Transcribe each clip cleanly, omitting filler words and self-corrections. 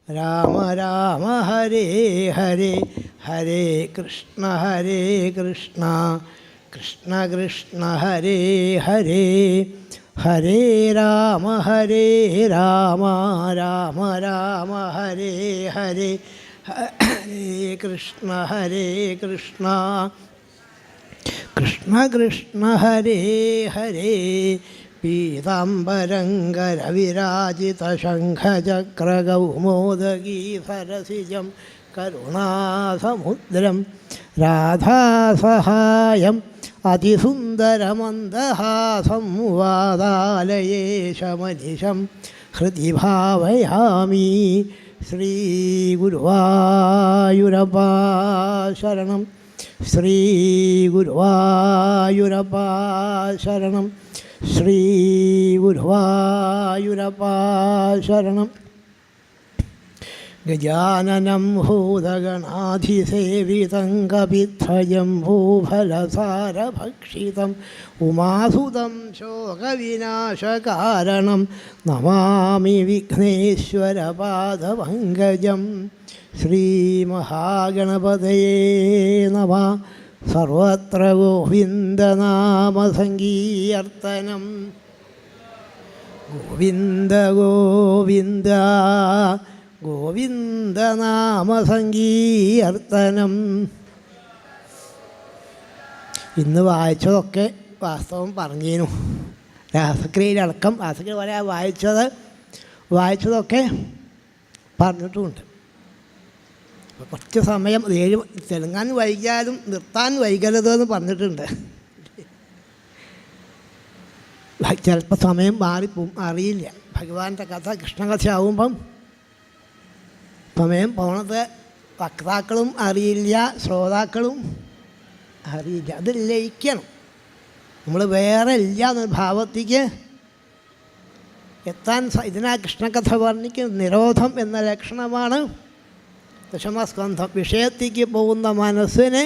രാമ രാമ ഹരേ ഹരേ ഹരേ കൃഷ്ണ കൃഷ്ണ കൃഷ്ണ ഹരേ ഹരേ ഹരേ രാമ രാമ രാമ ഹരേ ഹരേ ഹരേ കൃഷ്ണ കൃഷ്ണ കൃഷ്ണ ഹരേ ഹരേ പീതാംബരംഗരവിരാജിതശംഖചക്രകൗമോദഗീ സരസിജം കരുണാസമുദ്രം രാധാസഹായം അതിസുന്ദരമന്ദഹാസം വാദാലയേശമനിശം ഹൃദി ഭാവയാമി. ശ്രീഗുരുവായൂരപ്പാ ശരണം, ശ്രീഗുരുവായൂരപ്പാ ശരണം, ശ്രീഗുരുവായൂരപ്പാ ശരണം. ഗജാനനം ഭൂതഗണാധിസേവിതം കപിധ്വജംഭൂഫലസാരഭക്ഷിതം ഉമാസുതം ശോകവിനാശകാരണം നമാമി വിഘ്നേശ്വരപാദപങ്കജം. ശ്രീമഹാഗണപതയേ നമഃ. സർവത്ര ഗോവിന്ദനാമസങ്കീർത്തനം. ഗോവിന്ദ ഗോവിന്ദ ഗോവിന്ദനാമസങ്കീർത്തനം. ഇന്ന് വായിച്ചതൊക്കെ വാസ്തവം പറഞ്ഞേനു. രാസക്രിയയിലടക്കം രാസക്രിയ പോലെ വായിച്ചതൊക്കെ പറഞ്ഞിട്ടുമുണ്ട്. കുറച്ച് സമയം തെലുങ്കാൻ വൈകിയാലും നിർത്താൻ വൈകരുതെന്ന് പറഞ്ഞിട്ടുണ്ട്. ചിലപ്പോൾ സമയം മാറിപ്പോവും, അറിയില്ല. ഭഗവാന്റെ കഥ കൃഷ്ണകഥയാവുമ്പം സമയം പോണത് വക്താക്കളും അറിയില്ല, ശ്രോതാക്കളും അറിയില്ല. അത് ലയിക്കണം. നമ്മൾ വേറെ ഇല്ല എന്ന ഭാവത്തേക്ക് എത്താൻ ഇതിനാ കൃഷ്ണകഥ വർണ്ണിക്കുന്ന നിരോധം എന്ന ലക്ഷണമാണ് ദശമസ്കന്ധം. വിഷയത്തേക്ക് പോകുന്ന മനസ്സിനെ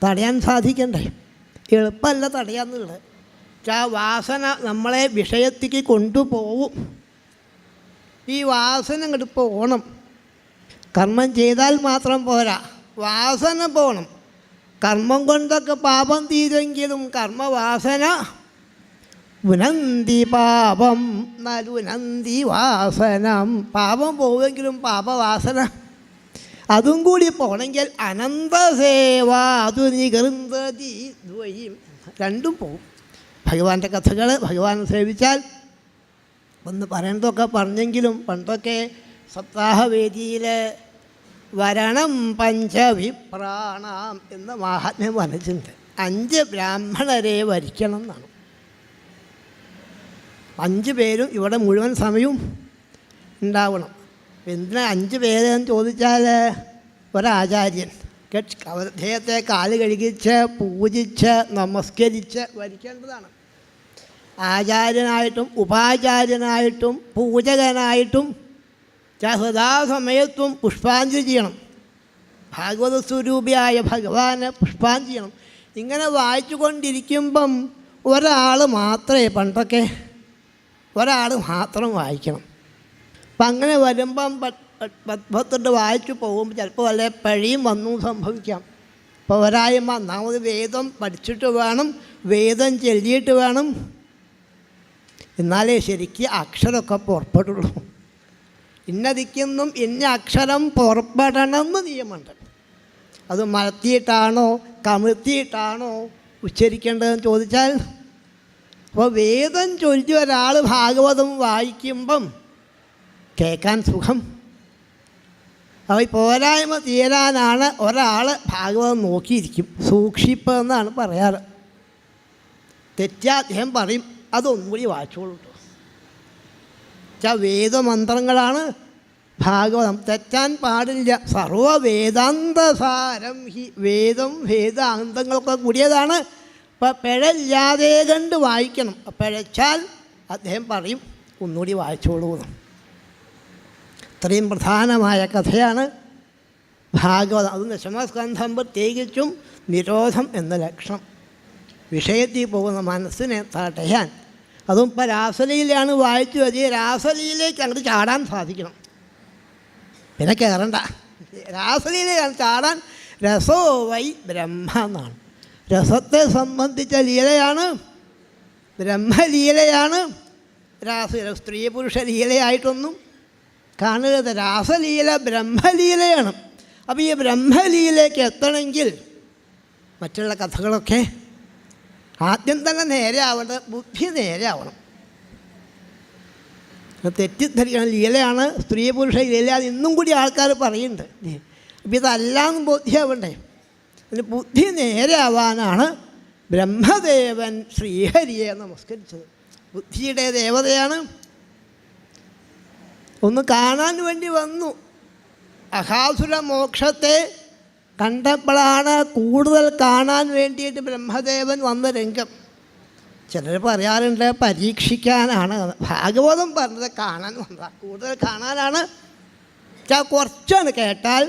തടയാൻ സാധിക്കണ്ടേ? എളുപ്പമല്ല തടയാന്നുള്ളത്. ആ വാസന നമ്മളെ വിഷയത്തേക്ക് കൊണ്ടുപോവും. ഈ വാസന ഇങ്ങോട്ട് പോകണം. കർമ്മം ചെയ്താൽ മാത്രം പോരാ, വാസന പോകണം. കർമ്മം കൊണ്ടൊക്കെ പാപം തീരെങ്കിലും കർമ്മവാസന ഉനന്തി പാപം നലുനന്തി വാസനം. പാപം പോവുമെങ്കിലും പാപവാസന അതും കൂടി പോകണമെങ്കിൽ അനന്തസേവ അതു നികൃന്തതി ദ്വയം രണ്ടും പോവും. ഭഗവാന്റെ കഥകൾ ഭഗവാൻ സേവിച്ചാൽ ഒന്ന് പറയേണ്ടതൊക്കെ പറഞ്ഞെങ്കിലും പണ്ടൊക്കെ സപ്താഹവേദിയിൽ വരണം പഞ്ചവിപ്രാണാം എന്ന മാഹാത്മ്യം വരച്ചിട്ടുണ്ട്. 5 ബ്രാഹ്മണരെ വരിക്കണം എന്നാണ്. 5 പേരും ഇവിടെ മുഴുവൻ സമയവും ഉണ്ടാവണം. എന്തിനാ 5 പേരെന്ന് ചോദിച്ചാൽ ഒരാചാര്യൻ അദ്ദേഹത്തെ കാല് കഴുകിച്ച് പൂജിച്ച് നമസ്കരിച്ച് വരിക്കേണ്ടതാണ്. ആചാര്യനായിട്ടും ഉപാചാര്യനായിട്ടും പൂജകനായിട്ടും സദാസമയത്തും പുഷ്പാഞ്ജലി ചെയ്യണം. ഭാഗവത സ്വരൂപിയായ ഭഗവാന് പുഷ്പാഞ്ജലി ചെയ്യണം. ഇങ്ങനെ വായിച്ചു കൊണ്ടിരിക്കുമ്പം പണ്ടൊക്കെ ഒരാൾ മാത്രം വായിക്കണം. അപ്പം അങ്ങനെ വരുമ്പം 10 വായിച്ചു പോകുമ്പോൾ ചിലപ്പോൾ വല്ല പഴിയും വന്നു സംഭവിക്കാം. പോരായ്മ ഒന്നാമത് വേദം പഠിച്ചിട്ട് വേണം, വേദം ചൊല്ലിയിട്ട് വേണം, എന്നാലേ ശരിക്ക് അക്ഷരമൊക്കെ പുറപ്പെടുള്ളൂ. ഇന്നതിക്കൊന്നും ഇന്ന അക്ഷരം പുറപ്പെടണമെന്ന് നിയമമുണ്ട്. അത് മലത്തിയിട്ടാണോ കമിഴ്ത്തിയിട്ടാണോ ഉച്ചരിക്കേണ്ടതെന്ന് ചോദിച്ചാൽ, അപ്പോൾ വേദം ചൊല്ലി ഒരാൾ ഭാഗവതം വായിക്കുമ്പം കേൾക്കാൻ സുഖം. അപ്പോൾ ഈ പോരായ്മ തീരാനാണ് ഒരാൾ ഭാഗവതം നോക്കിയിരിക്കും. സൂക്ഷിപ്പ് എന്നാണ് പറയാറ്. തെറ്റാ അദ്ദേഹം പറയും അതൊന്നും കൂടി വായിച്ചോളൂ കേട്ടോ. വേദമന്ത്രങ്ങളാണ് ഭാഗവതം, തെറ്റാൻ പാടില്ല. സർവവേദാന്തസാരം ഹി വേദം വേദാന്തങ്ങളൊക്കെ കൂടിയതാണ്. അപ്പം പിഴയില്ലാതെ കണ്ട് വായിക്കണം. പിഴച്ചാൽ അദ്ദേഹം പറയും ഒന്നുകൂടി വായിച്ചോളൂ. ഇത്രയും പ്രധാനമായ കഥയാണ് ഭാഗവതം. അത് ദശമസ്കന്ധം പ്രത്യേകിച്ചും നിരോധം എന്ന ലക്ഷണം. വിഷയത്തിൽ പോകുന്ന മനസ്സിനെ തടയാൻ അതും ഇപ്പം രാസലീലയാണ് വായിച്ചു മതി. രാസലീലയ്ക്ക് അങ്ങോട്ട് ചാടാൻ സാധിക്കണം, പിന്നെ കയറണ്ട. രാസലീലയാണ് ചാടാൻ. രസോ വൈ ബ്രഹ്മ എന്നാണ്. രസത്തെ സംബന്ധിച്ച ലീലയാണ് ബ്രഹ്മലീലയാണ്. രാസലീല സ്ത്രീ പുരുഷ ലീലയായിട്ടൊന്നും കാണരുത്. രാസലീല ബ്രഹ്മലീലയാണ്. അപ്പോൾ ഈ ബ്രഹ്മലീലയ്ക്ക് എത്തണമെങ്കിൽ മറ്റുള്ള കഥകളൊക്കെ ആദ്യം തന്നെ നേരെ ആവേണ്ടത് ബുദ്ധി നേരെ ആവണം. തെറ്റിദ്ധരിക്കണം. ലീലയാണ് സ്ത്രീ പുരുഷ ലീലയാണ് ഇന്നും കൂടി ആൾക്കാർ പറയുന്നുണ്ട്. അപ്പം ഇതല്ലാന്നും ബോധ്യമാവണ്ടേ. അതിന് ബുദ്ധി നേരെ ആവാനാണ് ബ്രഹ്മദേവൻ ശ്രീഹരിയെ നമസ്കരിച്ചത്. ബുദ്ധിയുടെ ദേവതയാണ്. ഒന്ന് കാണാൻ വേണ്ടി വന്നു. അഹാസുര മോക്ഷത്തെ കണ്ടപ്പോഴാണ് കൂടുതൽ കാണാൻ വേണ്ടിയിട്ട് ബ്രഹ്മദേവൻ വന്ന രംഗം. ചിലർ പറയാറുണ്ട് പരീക്ഷിക്കാനാണ്. ഭാഗവതം പറഞ്ഞത് കാണാൻ വന്നതാണ്. കൂടുതൽ കാണാനാണ്. കുറച്ചാണ് കേട്ടാൽ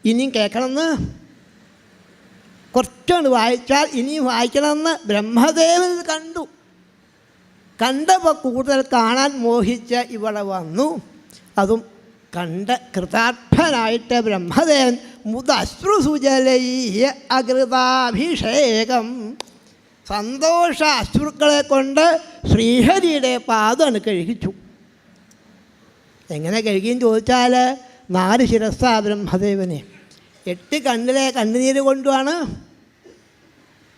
ഇനിയും കേൾക്കണമെന്ന്, കുറച്ചാണ് വായിച്ചാൽ ഇനിയും വായിക്കണമെന്ന് ബ്രഹ്മദേവൻ കണ്ടപ്പോൾ കൂടുതൽ കാണാൻ മോഹിച്ച് ഇവിടെ വന്നു. അതും കണ്ട് കൃതാർത്ഥനായിട്ട് ബ്രഹ്മദേവൻ മുദശ്രുസുജലൈഹ അകൃതാഭിഷേകം സന്തോഷ അശ്രുക്കളെ കൊണ്ട് ശ്രീഹരിയുടെ പാദമാണ് കഴുകിച്ചു. എങ്ങനെ കഴുകിയെന്ന് ചോദിച്ചാൽ 4 ശിരസ്സാ ബ്രഹ്മദേവനെ. 8 കണ്ണിലെ കണ്ണുനീര് കൊണ്ടുമാണ്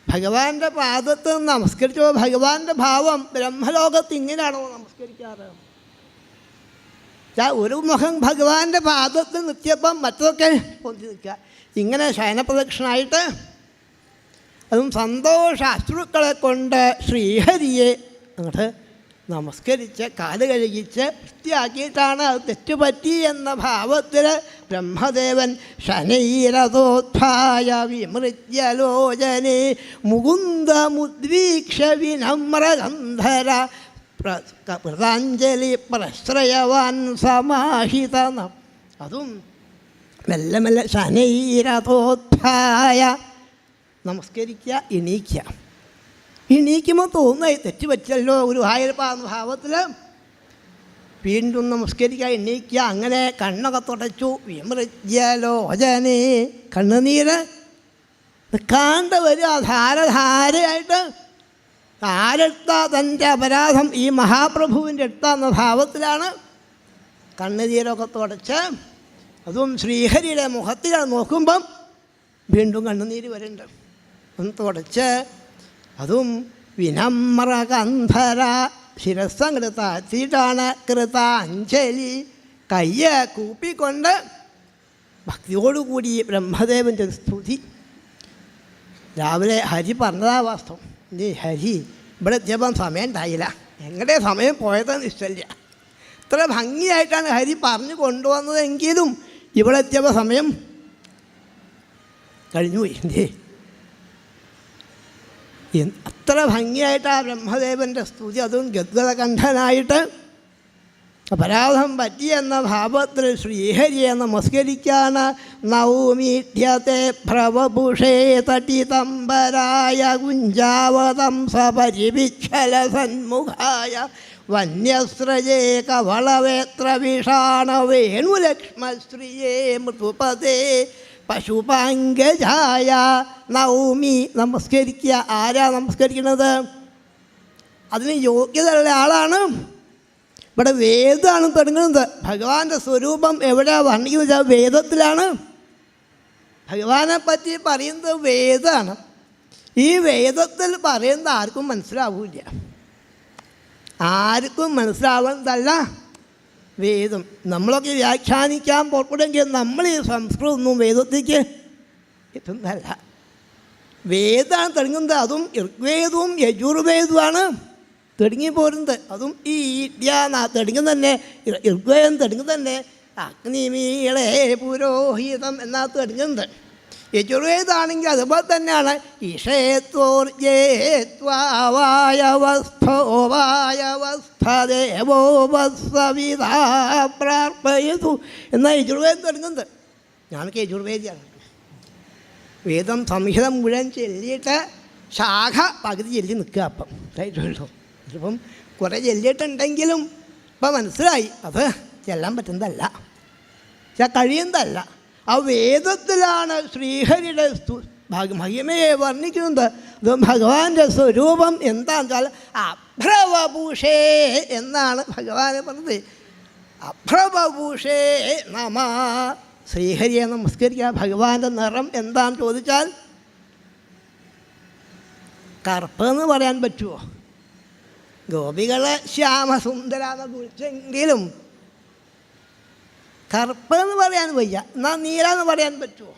ഭഗവാന്റെ പാദത്ത് നമസ്കരിച്ചോ. ഭഗവാന്റെ ഭാവം ബ്രഹ്മലോകത്ത് ഇങ്ങനെയാണോ നമസ്കരിക്കാറ്? ഒരു മുഖം ഭഗവാന്റെ പാദത്തിൽ നിത്യപ്പം മറ്റതൊക്കെ പൊന്തി നിൽക്കുക. ഇങ്ങനെ ശയനപ്രദക്ഷിണായിട്ട് അതും സന്തോഷ അശ്രുക്കളെ കൊണ്ട് ശ്രീഹരിയെ അങ്ങോട്ട് നമസ്കരിച്ച് കാല് കഴുകിച്ച് വൃത്തിയാക്കിയിട്ടാണ് അത് തെറ്റുപറ്റി എന്ന ഭാവത്തിൽ ബ്രഹ്മദേവൻ ശനൈരഥോത്ഥായ വിമൃജ്യലോചനെ മുകുന്ദമുദ്വീക്ഷ വിനമ്രഗന്ധര കൃതാഞ്ജലി പ്രശ്രയവാൻ സമാഹിത. അതും മെല്ലെ മെല്ലെ ശനൈരഥോത്ഥായ നമസ്കരിക്കുക, എണീക്കുക. എണീക്കുമ്പോൾ തോന്നുന്നത് തെറ്റ് പറ്റല്ലോ ഒരു ആയിരപ്പാന്ന ഭാവത്തിൽ വീണ്ടും നമസ്കരിക്കുക, എണീക്കുക. അങ്ങനെ കണ്ണൊക്കെ തുടച്ചു. വിമൃജ്യലോചനെ കണ്ണുനീര് നിൽക്കാണ്ട് വരിക ധാരധാരയായിട്ട്. ആരെടുത്താ തൻ്റെ അപരാധം ഈ മഹാപ്രഭുവിൻ്റെ അടുത്താന്ന ഭാവത്തിലാണ് കണ്ണുനീരൊക്കെ തുടച്ച്. അതും ശ്രീഹരിയുടെ മുഖത്തിലാണ് നോക്കുമ്പം വീണ്ടും കണ്ണുനീര് വരുന്നുണ്ട്. ഒന്ന് തുടച്ച് അതും വിനമ്രഗന്ധര ശിരസ്സങ്ങട് താഴ്ത്തിയിട്ടാണ് കൃതാഞ്ജലി കയ്യ കൂപ്പിക്കൊണ്ട് ഭക്തിയോടുകൂടി ബ്രഹ്മദേവൻ്റെ സ്തുതി. രാവിലെ ഹരി പറഞ്ഞതാ വാസ്തവം. ഹരി ഇവിടെ എത്തിയപ്പം സമയം ഉണ്ടായില്ല, എങ്ങളുടെ സമയം പോയതെന്ന് ഇഷ്ടമില്ല. ഇത്ര ഭംഗിയായിട്ടാണ് ഹരി പറഞ്ഞു കൊണ്ടുവന്നതെങ്കിലും ഇവിടെ എത്തിയപ്പോൾ സമയം കഴിഞ്ഞുപോയി. അത്ര ഭംഗിയായിട്ട് ആ ബ്രഹ്മദേവൻ്റെ സ്തുതി. അതും ഗദ്ഗദകണ്ഠനായിട്ട് അപരാധം പറ്റിയെന്ന ഭാവത്തിൽ ശ്രീഹരിയെ നമസ്കരിക്കാണ്. നൗമീഢ്യത്തെ ഭ്രവഭുഷേ തട്ടിതംബരായ കുഞ്ചാവതം സപരിവിച്ഛല സന്മുഖായ വന്യസ്രജേ കവളവേത്ര വിഷാണ വേണുലക്ഷ്മശ്രിയേ മൃതുപതേ പശുപാങ്കജായ നൗമി നമസ്കരിക്കുക. ആരാ നമസ്കരിക്കുന്നത്? അതിന് യോഗ്യതയുള്ള ആളാണ്. ഇവിടെ വേദമാണ് തുടങ്ങുന്നത്. ഭഗവാന്റെ സ്വരൂപം എവിടെയാണ് വർണ്ണിക്കുന്നത്? വേദത്തിലാണ്. ഭഗവാനെ പറ്റി പറയുന്നത് വേദമാണ്. ഈ വേദത്തിൽ പറയുന്നത് ആർക്കും മനസ്സിലാവില്ല. ആർക്കും മനസ്സിലാവുന്നതല്ല വേദം. നമ്മളൊക്കെ വ്യാഖ്യാനിക്കാൻ പുറപ്പെടുമെങ്കിൽ നമ്മൾ ഈ സംസ്കൃതമൊന്നും വേദത്തേക്ക് എത്തുന്നതല്ല. വേദമാണ് തുടങ്ങുന്നത്. അതും ഋഗ്വേദവും യജുർവേദവുമാണ് തുടങ്ങി പോരുന്നത്. അതും ഈ തുടങ്ങുന്നത് തന്നെ ഋഗ്വേദം തുടങ്ങുന്നത് തന്നെ അഗ്നിമീളേ പുരോഹിതം എന്നാ തുടങ്ങുന്നത്. യജുർവേദാണെങ്കിൽ അതുപോലെ തന്നെയാണ് ഇഷേത്വോർജേത്വാവായവസ്ഥദേവോപസവിതാ പ്രാർപ്പയതു എന്നാ യജുർവേദം തുടങ്ങുന്നത്. ഞാനൊക്കെ യജുർവേദിയാണ്. വേദം സംഹിതം മുഴുവൻ ചൊല്ലിയിട്ട് ശാഖ പകുതി ചൊല്ലി നിൽക്കുക. അപ്പം ആയിട്ടുള്ളൂ ഇതിപ്പം കുറേ ചെല്ലിയിട്ടുണ്ടെങ്കിലും ഇപ്പം മനസ്സിലായി അത് ചെല്ലാൻ പറ്റുന്നതല്ല, കഴിയുന്നതല്ല. ആ വേദത്തിലാണ് ശ്രീഹരിയുടെ മഹിമയെ വർണ്ണിക്കുന്നത്. ഇത് ഭഗവാന്റെ സ്വരൂപം എന്താണെന്ന് വെച്ചാൽ അഭ്രവഭൂഷേ എന്നാണ് ഭഗവാനെ പറഞ്ഞത്. അഭ്രവഭൂഷേ നമ. ശ്രീഹരിയെ നമസ്കരിക്കുക. ഭഗവാന്റെ നിറം എന്താണെന്ന് ചോദിച്ചാൽ കറുപ്പെന്ന് പറയാൻ പറ്റുമോ? ഗോപികളെ ശ്യാമസുന്ദരാന്ന് കുറിച്ചെങ്കിലും കറുപ്പെന്ന് പറയാൻ വയ്യ. എന്നാൽ നീലാന്ന് പറയാൻ പറ്റുമോ?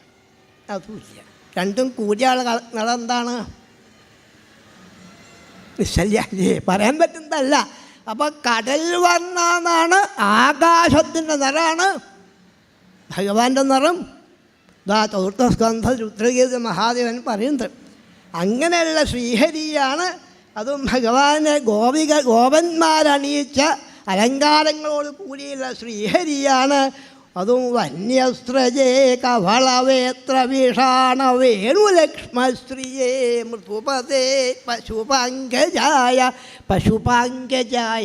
അതുമില്ല. രണ്ടും കൂടിയ നിറം എന്താണ്? നിശ്ചല്യല്ലേ, പറയാൻ പറ്റുന്നതല്ല. അപ്പം കടൽ വർണ്ണാന്നാണ്, ആകാശത്തിൻ്റെ നിറമാണ് ഭഗവാന്റെ നിറം. ഇതാ ചതുർത്ഥ സ്കന്ധ രുദ്രഗീത മഹാദേവൻ പറയുന്നത്. അങ്ങനെയുള്ള ശ്രീഹരിയാണ്. അതും ഭഗവാനെ ഗോപന്മാരണിയിച്ച അലങ്കാരങ്ങളോട് കൂടിയുള്ള ശ്രീഹരിയാണ്. അതും വന്യസ്രജേ കവളവേത്ര വീഷാണ വേണുലക്ഷ്മശ്രീയേ മൃദുപതേ പശുപാങ്കജായ പശുപാങ്കജായ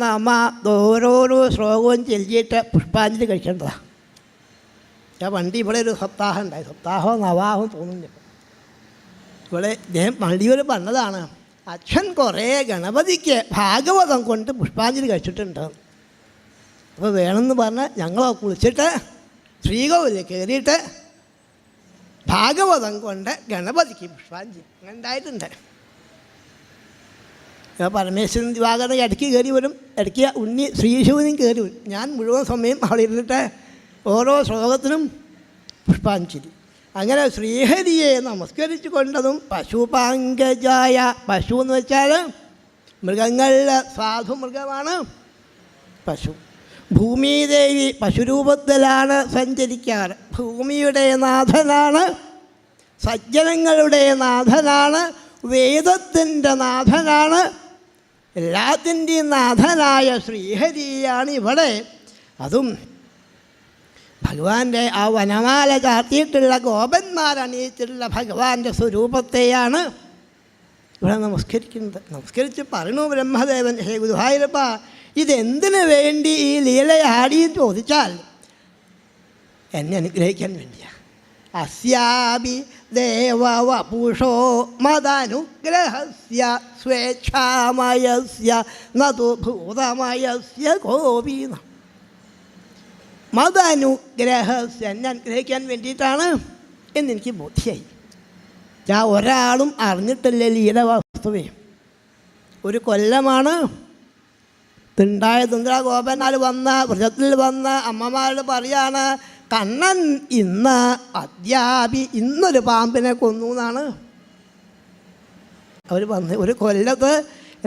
നമ. ഓരോരോ ശ്ലോകവും ചൊല്ലിയിട്ട് പുഷ്പാഞ്ജലി കഴിക്കേണ്ടതാണ്. ഞാൻ പണ്ട് ഇവിടെ ഒരു സപ്താഹം ഉണ്ടായി, സപ്താഹവും നവാഹവും തോന്നുന്നു. ഇവിടെ ഞാൻ പള്ളിയിൽ പറഞ്ഞതാണ്, അച്ഛൻ കുറേ ഗണപതിക്ക് ഭാഗവതം കൊണ്ട് പുഷ്പാഞ്ജലി കഴിച്ചിട്ടുണ്ട്. അപ്പോൾ വേണമെന്ന് പറഞ്ഞാൽ ഞങ്ങൾ കുളിച്ചിട്ട് ശ്രീകോവിലിൽ കയറിയിട്ട് ഭാഗവതം കൊണ്ട് ഗണപതിക്ക് പുഷ്പാഞ്ജലി അങ്ങനെ ഉണ്ടായിട്ടുണ്ട്. പരമേശ്വരൻ ദിവാകരൻ ഇടയ്ക്ക് കയറി വരും, ഇടയ്ക്ക് ഉണ്ണി ശ്രീശിവനും കയറി വരും. ഞാൻ മുഴുവൻ സമയം അവിടെ ഇരുന്നിട്ട് ഓരോ ശ്ലോകത്തിനും പുഷ്പാഞ്ജലി. അങ്ങനെ ശ്രീഹരിയെ നമസ്കരിച്ചു കൊണ്ടതും പശുപാങ്കജായ. പശു എന്ന് വെച്ചാൽ മൃഗങ്ങളിലെ സാധു മൃഗമാണ് പശു. ഭൂമിദേവി പശുരൂപത്തിലാണ് സഞ്ചരിക്കാറ്. ഭൂമിയുടെ നാഥനാണ്, സജ്ജനങ്ങളുടെ നാഥനാണ്, വേദത്തിൻ്റെ നാഥനാണ്, എല്ലാത്തിൻ്റെയും നാഥനായ ശ്രീഹരിയാണ് ഇവിടെ. അതും ഭഗവാന്റെ ആ വനമാല ചാർത്തിയിട്ടുള്ള ഗോപന്മാരണിയിച്ചിട്ടുള്ള ഭഗവാന്റെ സ്വരൂപത്തെയാണ് ഇവിടെ നമസ്കരിക്കുന്നത്. നമസ്കരിച്ച് പറയണു ബ്രഹ്മദേവൻ, ഹേ ഗുരുവായൂരപ്പ, ഇതെന്തിനു വേണ്ടി ഈ ലീലയാടിയെന്ന് ചോദിച്ചാൽ എന്നെ അനുഗ്രഹിക്കാൻ വേണ്ടിയാണ്. അസ്യാപി ദേവവപുഷോ മദനുഗ്രഹസ്യ സ്വേച്ഛാമയസ്യ നതു ഭൂതമയസ്യ ഗോപീന. മദനുഗ്രഹസ്യ, എന്നെ അനുഗ്രഹിക്കാൻ വേണ്ടിയിട്ടാണ് എന്നെനിക്ക് ബോധ്യമായി. ഞാൻ ഒരാളും അറിഞ്ഞിട്ടില്ല ലീല വസ്തുവേ. ഒരു കൊല്ലമാണ് ഉണ്ടായത്. ഗോപന്മാർ വന്ന് വ്രതത്തിൽ വന്ന് അമ്മമാരോട് പറയാണ്, കണ്ണൻ ഇന്ന് അദ്യാപി ഇന്നൊരു പാമ്പിനെ കൊന്നു എന്നാണ് അവർ വന്ന്. ഒരു കൊല്ലത്ത്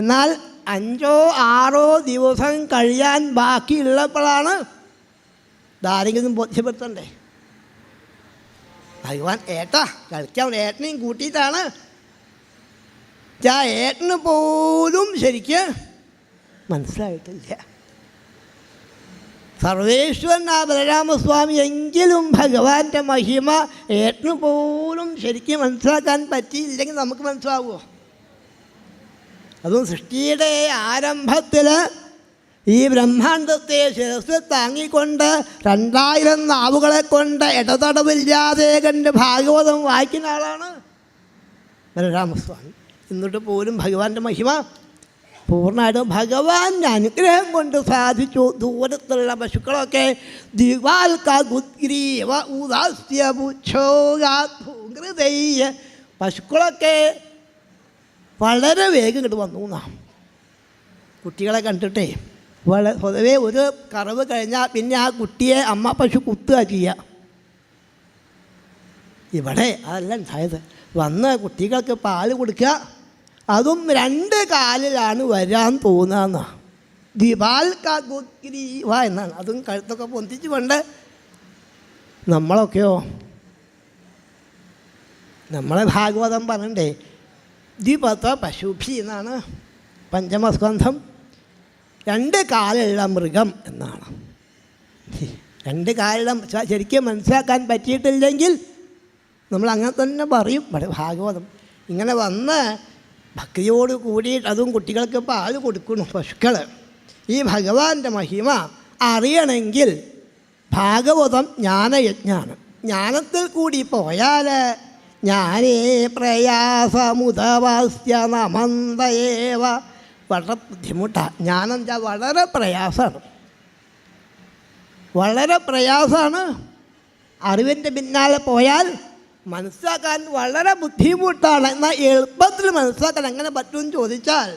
എന്നാൽ 5-6 ദിവസം കഴിയാൻ ബാക്കിയുള്ളപ്പോഴാണ് ഇതാരെങ്കിലും ബോധ്യപ്പെടുത്തണ്ടേ. ഭഗവാൻ കളിക്കാൻ ഏട്ടനെയും കൂട്ടിയിട്ടാണ്. ഏട്ടന് പോലും ശരിക്ക് മനസ്സിലായിട്ടില്ല. സർവേശ്വരൻ ആ ബലരാമസ്വാമി എങ്കിലും ഭഗവാന്റെ മഹിമ ഏട്ടന് പോലും ശരിക്കും മനസ്സിലാക്കാൻ പറ്റിയില്ലെങ്കിൽ നമുക്ക് മനസ്സിലാവുമോ? അതും സൃഷ്ടിയുടെ ആരംഭത്തിൽ ഈ ബ്രഹ്മാണ്ടത്തെ ശിരസിൽ താങ്ങിക്കൊണ്ട് 2000 നാവുകളെ കൊണ്ട് ഇടതടവില്ലാതെ കണ്ട് ഭാഗവതം വായിക്കുന്ന ആളാണ് ബലരാമസ്വാമി. എന്നിട്ട് പോലും ഭഗവാന്റെ മഹിമ പൂർണ്ണമായിട്ടും ഭഗവാന്റെ അനുഗ്രഹം കൊണ്ട് സാധിച്ചു. ദൂരത്തുള്ള പശുക്കളൊക്കെ പശുക്കളൊക്കെ വളരെ വേഗം ഇങ്ങോട്ട് വന്നു എന്നാണ്. കുട്ടികളെ കണ്ടിട്ടേ പൊതുവേ ഒരു കറവ് കഴിഞ്ഞാൽ പിന്നെ ആ കുട്ടിയെ അമ്മ പശു കുത്തുക ചെയ്യുക. ഇവിടെ അതല്ല ഉണ്ടായത്. വന്ന് കുട്ടികൾക്ക് പാല് കൊടുക്കുക, അതും 2 കാലിലാണ് വരാൻ തോന്നുക. ദിവാൽ കാഗ്രീവ എന്നാണ്. അതും കഴുത്തൊക്കെ പൊന്തിച്ച് കൊണ്ട്. നമ്മളൊക്കെയോ നമ്മളെ ഭാഗവതം പറയണ്ടേ, ദ്വിപഥ പശുഭി എന്നാണ് പഞ്ചമസ്കന്ധം. 2 കാലുള്ള മൃഗം എന്നാണ്. 2 കാലുള്ള ശരിക്കും മനസ്സിലാക്കാൻ പറ്റിയിട്ടില്ലെങ്കിൽ നമ്മൾ അങ്ങനെ തന്നെ പറയും. ഇവിടെ ഭാഗവതം ഇങ്ങനെ വന്ന് ഭക്തിയോട് കൂടിയിട്ട് അതും കുട്ടികൾക്ക് പാൽ കൊടുക്കുന്നു പശുക്കൾ. ഈ ഭഗവാന്റെ മഹിമ അറിയണമെങ്കിൽ ഭാഗവതം ജ്ഞാനയജ്ഞാണ്. ജ്ഞാനത്തിൽ കൂടി പോയാൽ ജ്ഞാനേ പ്രയാസമുദവാസ്യ നമന്തയേവ. വളരെ ബുദ്ധിമുട്ടാണ്. ജ്ഞാനം വളരെ പ്രയാസമാണ്, വളരെ പ്രയാസമാണ്. അറിവിൻ്റെ പിന്നാലെ പോയാൽ മനസ്സിലാക്കാൻ വളരെ ബുദ്ധിമുട്ടാണ്. എന്നാൽ എളുപ്പത്തിൽ മനസ്സിലാക്കാൻ എങ്ങനെ പറ്റുമെന്ന് ചോദിച്ചാൽ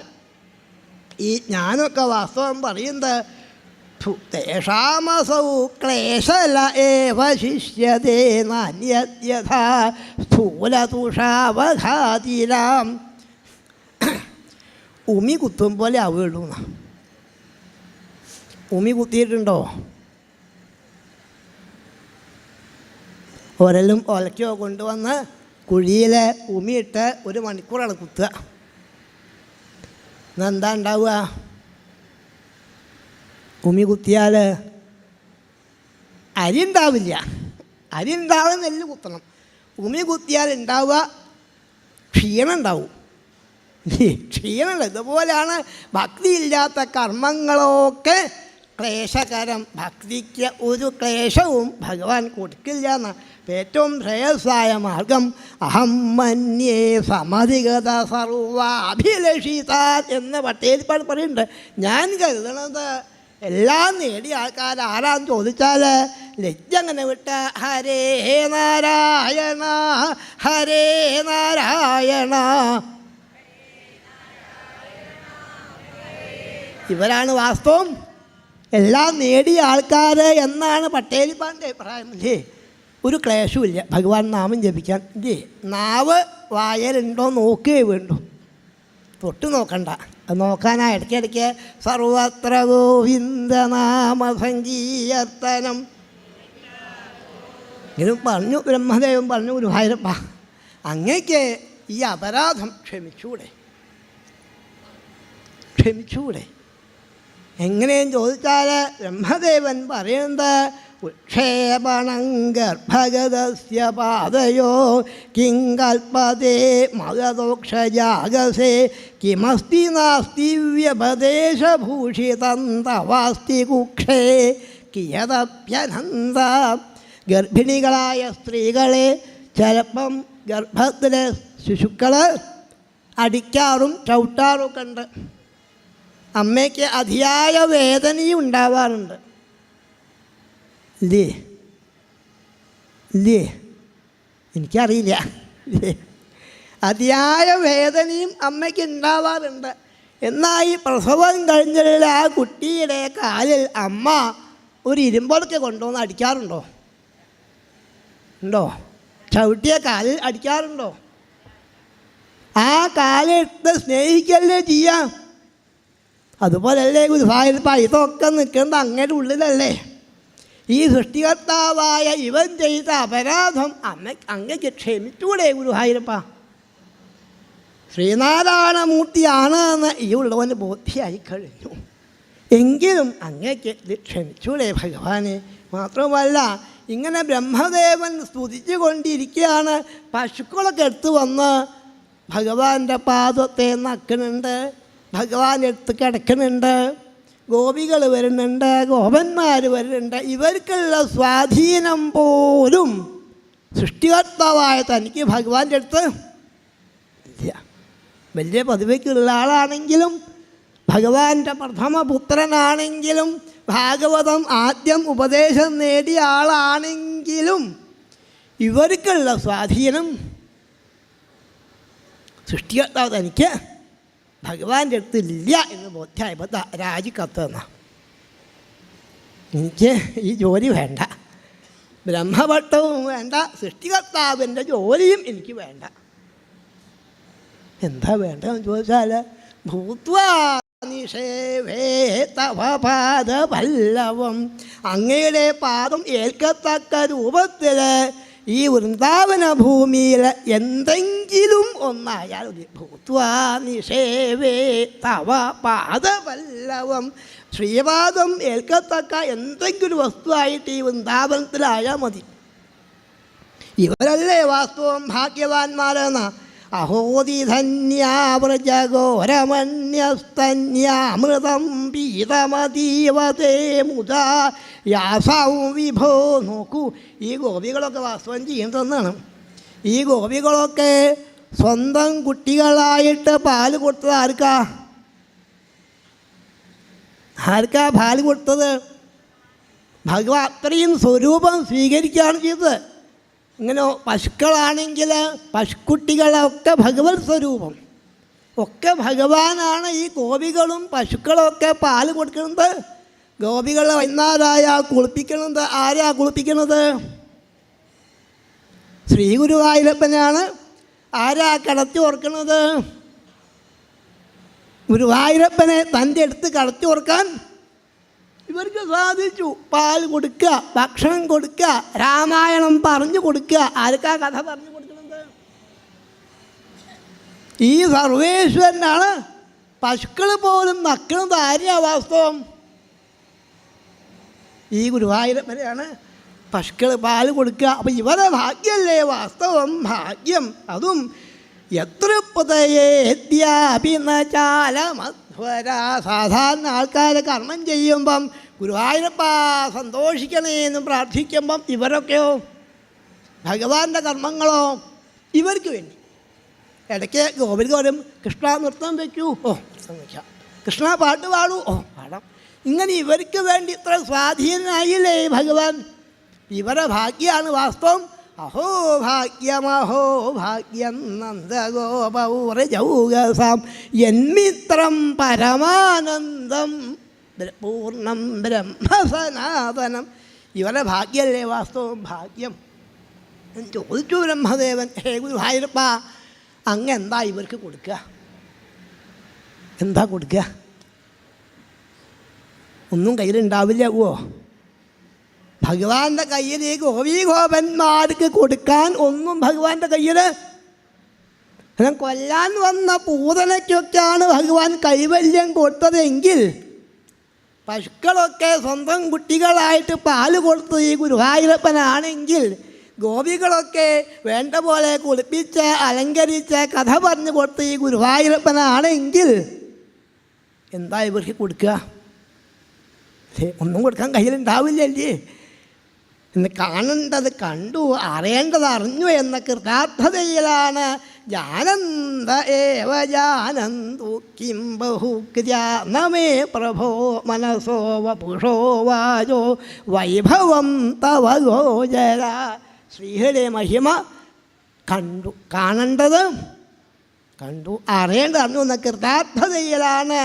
ഈ ജ്ഞാനമൊക്കെ വാസ്തവം പറയുന്നത് തേഷാമസൗ ക്ലേശല ഏവ ശിഷ്യതേ നാന്യഥാ സ്ഥൂലതുഷാവഘാതിരാം. ഉമി കുത്തും പോലെ ആവുകയുള്ളൂ. ഉമി കുത്തിയിട്ടുണ്ടോ? ഒരലും ഒലക്കോ കൊണ്ടുവന്ന് കുഴിയിൽ ഉമിയിട്ട് 1 മണിക്കൂറാണ് കുത്തുക. എന്നെന്താ ഉണ്ടാവുക? ഉമി കുത്തിയാൽ അരി ഉണ്ടാവില്ല. അരി ഉണ്ടാവുക നെല്ല് കുത്തണം. ഉമി കുത്തിയാൽ ഉണ്ടാവുക ക്ഷീണം ഉണ്ടാവും. ക്ഷീണമുണ്ട്. ഇതുപോലെയാണ് ഭക്തിയില്ലാത്ത കർമ്മങ്ങളൊക്കെ ക്ലേശകരം. ഭക്തിക്ക് ഒരു ക്ലേശവും ഭഗവാൻ കൊടുക്കില്ല എന്ന്. ഏറ്റവും ശ്രേയസ്സായ മാർഗം അഹം മന്യേ സമധിഗത സർവാഭിലഷിത എന്ന് പട്ടേലിപ്പാട് പറയുന്നുണ്ട്. ഞാൻ കരുതണത് എല്ലാം നേടിയ ആൾക്കാർ ആരാന്ന് ചോദിച്ചാൽ ലജ്ജങ്ങനെ വിട്ട ഹരേ നാരായണ ഹരേ നാരായണ ഇവരാണ് വാസ്തവം എല്ലാം നേടിയ ആൾക്കാർ എന്നാണ് പട്ടേലിപ്പാൻ്റെ അഭിപ്രായം. ഇല്ലേ, ഒരു ക്ലേശവുമില്ല ഭഗവാൻ നാമം ജപിക്കാൻ. ഇല്ലേ, നാവ് വായലുണ്ടോ നോക്കുകയേ വേണ്ടു, തൊട്ട് നോക്കണ്ട. അത് നോക്കാനാ ഇടയ്ക്കിടയ്ക്ക് സർവത്ര ഗോവിന്ദനാമ സങ്കീർത്തനം ഇതും പറഞ്ഞു. ബ്രഹ്മദേവൻ പറഞ്ഞു, ഗുരുവായൂരപ്പ അങ്ങയ്ക്ക് ഈ അപരാധം ക്ഷമിച്ചൂടെ? എങ്ങനെയും ചോദിച്ചാൽ ബ്രഹ്മദേവൻ പറയുന്നത് ഉക്ഷേപണം ഗർഭഗതസ്യ പാദയോ കിങ്കൽപതേ മഗദോക്ഷജാഗസേ കിമസ്തി നാസ്തി വ്യപദേശഭൂഷിതം തവാസ്തി കുക്ഷേ കിയതപ്യനന്ദ. ഗർഭിണികളായ സ്ത്രീകളെ ചിലപ്പം ഗർഭത്തിലെ ശിശുക്കൾ അടിക്കാറും ചവിട്ടാറുമൊക്കെ ഉണ്ട്. അമ്മയ്ക്ക് അതിയായ വേദനയും ഉണ്ടാവാറുണ്ട്. ഇല്ലേ? എനിക്കറിയില്ല. അതിയായ വേദനയും അമ്മയ്ക്ക് ഉണ്ടാവാറുണ്ട്. എന്നാൽ ഈ പ്രസവം കഴിഞ്ഞിട്ടുള്ള ആ കുട്ടിയുടെ കാലിൽ അമ്മ ഒരു ഇരുമ്പൊക്കെ കൊണ്ടുവന്ന് അടിക്കാറുണ്ടോ? ഉണ്ടോ? ചവിട്ടിയ കാലിൽ അടിക്കാറുണ്ടോ? ആ കാലെടുത്ത് സ്നേഹിക്കല്ലേ ചെയ്യാം. അതുപോലല്ലേ ഗുരുവായൂരപ്പ ഇതൊക്കെ നിൽക്കുന്നത് അങ്ങയുടെ ഉള്ളിലല്ലേ? ഈ സൃഷ്ടികർത്താവായ ഇവൻ ചെയ്ത അപരാധം അങ്ങയ്ക്ക് ക്ഷമിച്ചൂടെ ഗുരുവായൂരപ്പ? ശ്രീനാരായണമൂർത്തിയാണ് എന്ന് ഈ ഉള്ളവന് ബോധ്യമായി കഴിഞ്ഞു. എങ്കിലും അങ്ങയ്ക്ക് ഇത് ക്ഷമിച്ചൂടെ ഭഗവാനെ? മാത്രമല്ല ഇങ്ങനെ ബ്രഹ്മദേവൻ സ്തുതിച്ചു കൊണ്ടിരിക്കുകയാണ്. പശുക്കളൊക്കെ എടുത്തു വന്ന് ഭഗവാന്റെ പാദത്തെ നക്കുന്നുണ്ട്, ഭഗവാൻ എടുത്ത് കിടക്കുന്നുണ്ട്, ഗോപികൾ വരുന്നുണ്ട്, ഗോപന്മാർ വരുന്നുണ്ട്. ഇവർക്കുള്ള സ്വാധീനം പോലും സൃഷ്ടികർത്താവായ തനിക്ക് ഭഗവാന്റെ അടുത്ത് ഇല്ല. വലിയ പദവിക്കുള്ള ആളാണെങ്കിലും ഭഗവാന്റെ പ്രഥമ പുത്രനാണെങ്കിലും ഭാഗവതം ആദ്യം ഉപദേശം നേടിയ ആളാണെങ്കിലും ഇവർക്കുള്ള സ്വാധീനം സൃഷ്ടികർത്താവ് തനിക്ക് ഭഗവാന്റെ അടുത്തില്ല എന്ന് ബോധ്യമായപ്പോൾ രാജിക്കത്ത് തന്ന. എനിക്ക് ഈ ജോലി വേണ്ട, ബ്രഹ്മപട്ടവും വേണ്ട, സൃഷ്ടികർത്താവിൻ്റെ ജോലിയും എനിക്ക് വേണ്ട. എന്താ വേണ്ടതെന്ന് ചോദിച്ചാൽ ഭൂത്വാ നിഷേവേ തവ പാദപല്ലവം, അങ്ങയുടെ പാദം ഏൽക്കത്തക്ക രൂപത്തിൽ ഈ വൃന്ദാവന ഭൂമിയിൽ എന്തെങ്കിലും ഒന്നായാൽ ഭൂത്വാ നിഷേവേ തവ പാദപല്ലവം, ശ്രീപാദം ഏൽക്കത്തക്ക എന്തെങ്കിലും വസ്തുവായിട്ട് ഈ വൃന്ദാവനത്തിലായാൽ മതി. ഇവരല്ലേ വാസ്തവം ഭാഗ്യവാന്മാരെന്ന. അഹോദിധന്യാവ്രജഘോരമന്യസ്തന്യാമൃതം പീതമതീവതേ മുതാ യാസൗ വിഭോ. നോക്കൂ, ഈ ഗോപികളൊക്കെ വാസ്തവം ചെയ്യുന്നതെന്നാണ്. ഈ ഗോപികളൊക്കെ സ്വന്തം കുട്ടികളായിട്ട് പാല് കൊടുത്തത് ആർക്കാ പാല് കൊടുത്തത്? ഭഗവാൻ അത്രയും സ്വരൂപം സ്വീകരിക്കുകയാണ് ചെയ്തത്. ഇങ്ങനെ പശുക്കളാണെങ്കിൽ പശുക്കുട്ടികളൊക്കെ ഭഗവത് സ്വരൂപം, ഒക്കെ ഭഗവാനാണ്. ഈ ഗോപികളും പശുക്കളൊക്കെ പാല് കൊടുക്കുന്നത്. ഗോപികളെ വൈകുന്നേരമായാൽ കുളിപ്പിക്കുന്നത് ആരാ കുളിപ്പിക്കുന്നത്? ശ്രീ ഗുരുവായൂരപ്പനാണ്. ആരാ കടത്തി ഓർക്കുന്നത്? ഗുരുവായൂരപ്പനെ തൻ്റെ അടുത്ത് കടത്തി ഓർക്കാൻ ഇവർക്ക് സാധിച്ചു. പാൽ കൊടുക്കുക, ഭക്ഷണം കൊടുക്കുക, രാമായണം പറഞ്ഞു കൊടുക്കുക. ആർക്കാ കഥ പറഞ്ഞു കൊടുക്കുന്നത്? ഈ സർവേശ്വരനാണ്. പശുക്കൾ പോലും നക്കുന്നത് ആരെയാ വാസ്തവം? ഈ ഗുരുവായൂരപ്പനെയാണ് പശുക്കൾ പാൽ കൊടുക്കുക. അപ്പം ഇവരെ ഭാഗ്യമല്ലേ വാസ്തവം? ഭാഗ്യം. അതും എത്ര പുതയേദ്യാഭിനചാലമധ്വര. സാധാരണ ആൾക്കാർ കർമ്മം ചെയ്യുമ്പം ഗുരുവായൂരപ്പ സന്തോഷിക്കണേ എന്ന് പ്രാർത്ഥിക്കുമ്പം ഇവരൊക്കെയോ ഭഗവാന്റെ കർമ്മങ്ങളോ ഇവർക്ക് വേണ്ടി. ഇടയ്ക്ക് ഗോപിക വരും, കൃഷ്ണ നൃത്തം വയ്ക്കൂ, നൃത്തം വയ്ക്കാം. കൃഷ്ണ പാട്ട് പാടൂ, പാടാം. ഇങ്ങനെ ഇവർക്ക് വേണ്ടി ഇത്ര സ്വാധീനായില്ലേ ഭഗവാൻ? ഇവരെ ഭാഗ്യമാണ് വാസ്തവം. അഹോ ഭാഗ്യം നന്ദഗോപൗരജൗഗസാം യന്മിത്രം പരമാനന്ദം പൂർണ്ണം ബ്രഹ്മസനാതനം. ഇവരെ ഭാഗ്യമല്ലേ വാസ്തവം? ഭാഗ്യം. ചോദിച്ചു ബ്രഹ്മദേവൻ, ഹേ ഗുരുവായൂരപ്പ, അങ്ങ് എന്താ ഇവർക്ക് കൊടുക്കുക? എന്താ കൊടുക്കുക? ഒന്നും കയ്യിലുണ്ടാവില്ല. ഭഗവാന്റെ കയ്യിൽ ഈ ഗോപീഗോപന്മാർക്ക് കൊടുക്കാൻ ഒന്നും ഭഗവാന്റെ കയ്യിൽ. കൊല്ലാൻ വന്ന പൂതനയ്ക്കൊക്കെയാണ് ഭഗവാൻ കൈവല്യം കൊടുത്തതെങ്കിൽ പശുക്കളൊക്കെ സ്വന്തം കുട്ടികളായിട്ട് പാല് കൊടുത്തത് ഈ ഗുരുവായൂരപ്പനാണെങ്കിൽ ഗോപികളൊക്കെ വേണ്ട പോലെ കുളിപ്പിച്ച് അലങ്കരിച്ച് കഥ പറഞ്ഞു കൊടുത്ത് ഈ ഗുരുവായൂരപ്പനാണെങ്കിൽ എന്താ ഇവർക്ക് കൊടുക്കുക? ഒന്നും കൊടുക്കാൻ കയ്യിലുണ്ടാവില്ലല്ലേ? എന്ന് കാണേണ്ടത് കണ്ടു, അറിയേണ്ടത് അറിഞ്ഞു എന്ന കൃതാർത്ഥതയിലാണ് ജാനന്ത ഏവ ജാനന്തു കിം ബഹുക്ര്യാ നമേ പ്രഭോ മനസോ വപുഷോ വാചോ വൈഭവം തവ ഗോചര. ശ്രീഹരിയുടെ മഹിമ കണ്ടു, കാണേണ്ടത് കണ്ടു, അറിയേണ്ടത് അറിഞ്ഞു എന്ന കൃതാർത്ഥതയിലാണ്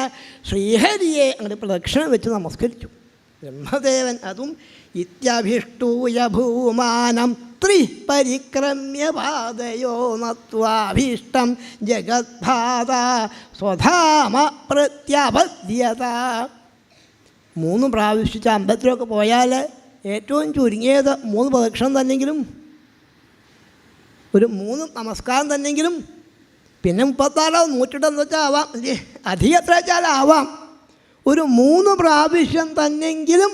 ശ്രീഹരിയെ അങ്ങോട്ട് പ്രദക്ഷിണം വെച്ച് നമസ്കരിച്ചു ബ്രഹ്മദേവൻ. അതും ഇത്യഭിഷ്ടൂയ ഭൂമാനം ത്രിപരിക്രമ്യ പാദയോ നത്വാഭീഷ്ടം ജഗദ്ഭാത സ്വധാമ പ്രത്യപദ്യത. 3 പ്രാവശ്യിച്ച് അമ്പലത്തിലൊക്കെ പോയാൽ ഏറ്റവും ചുരുങ്ങിയത് 3 പ്രദക്ഷിണം തന്നെങ്കിലും, ഒരു 3 നമസ്കാരം തന്നെങ്കിലും, പിന്നെ 36 108 വെച്ചാൽ ആവാം, അധികം എത്ര വെച്ചാൽ ആവാം. ഒരു 3 പ്രാവശ്യം തന്നെങ്കിലും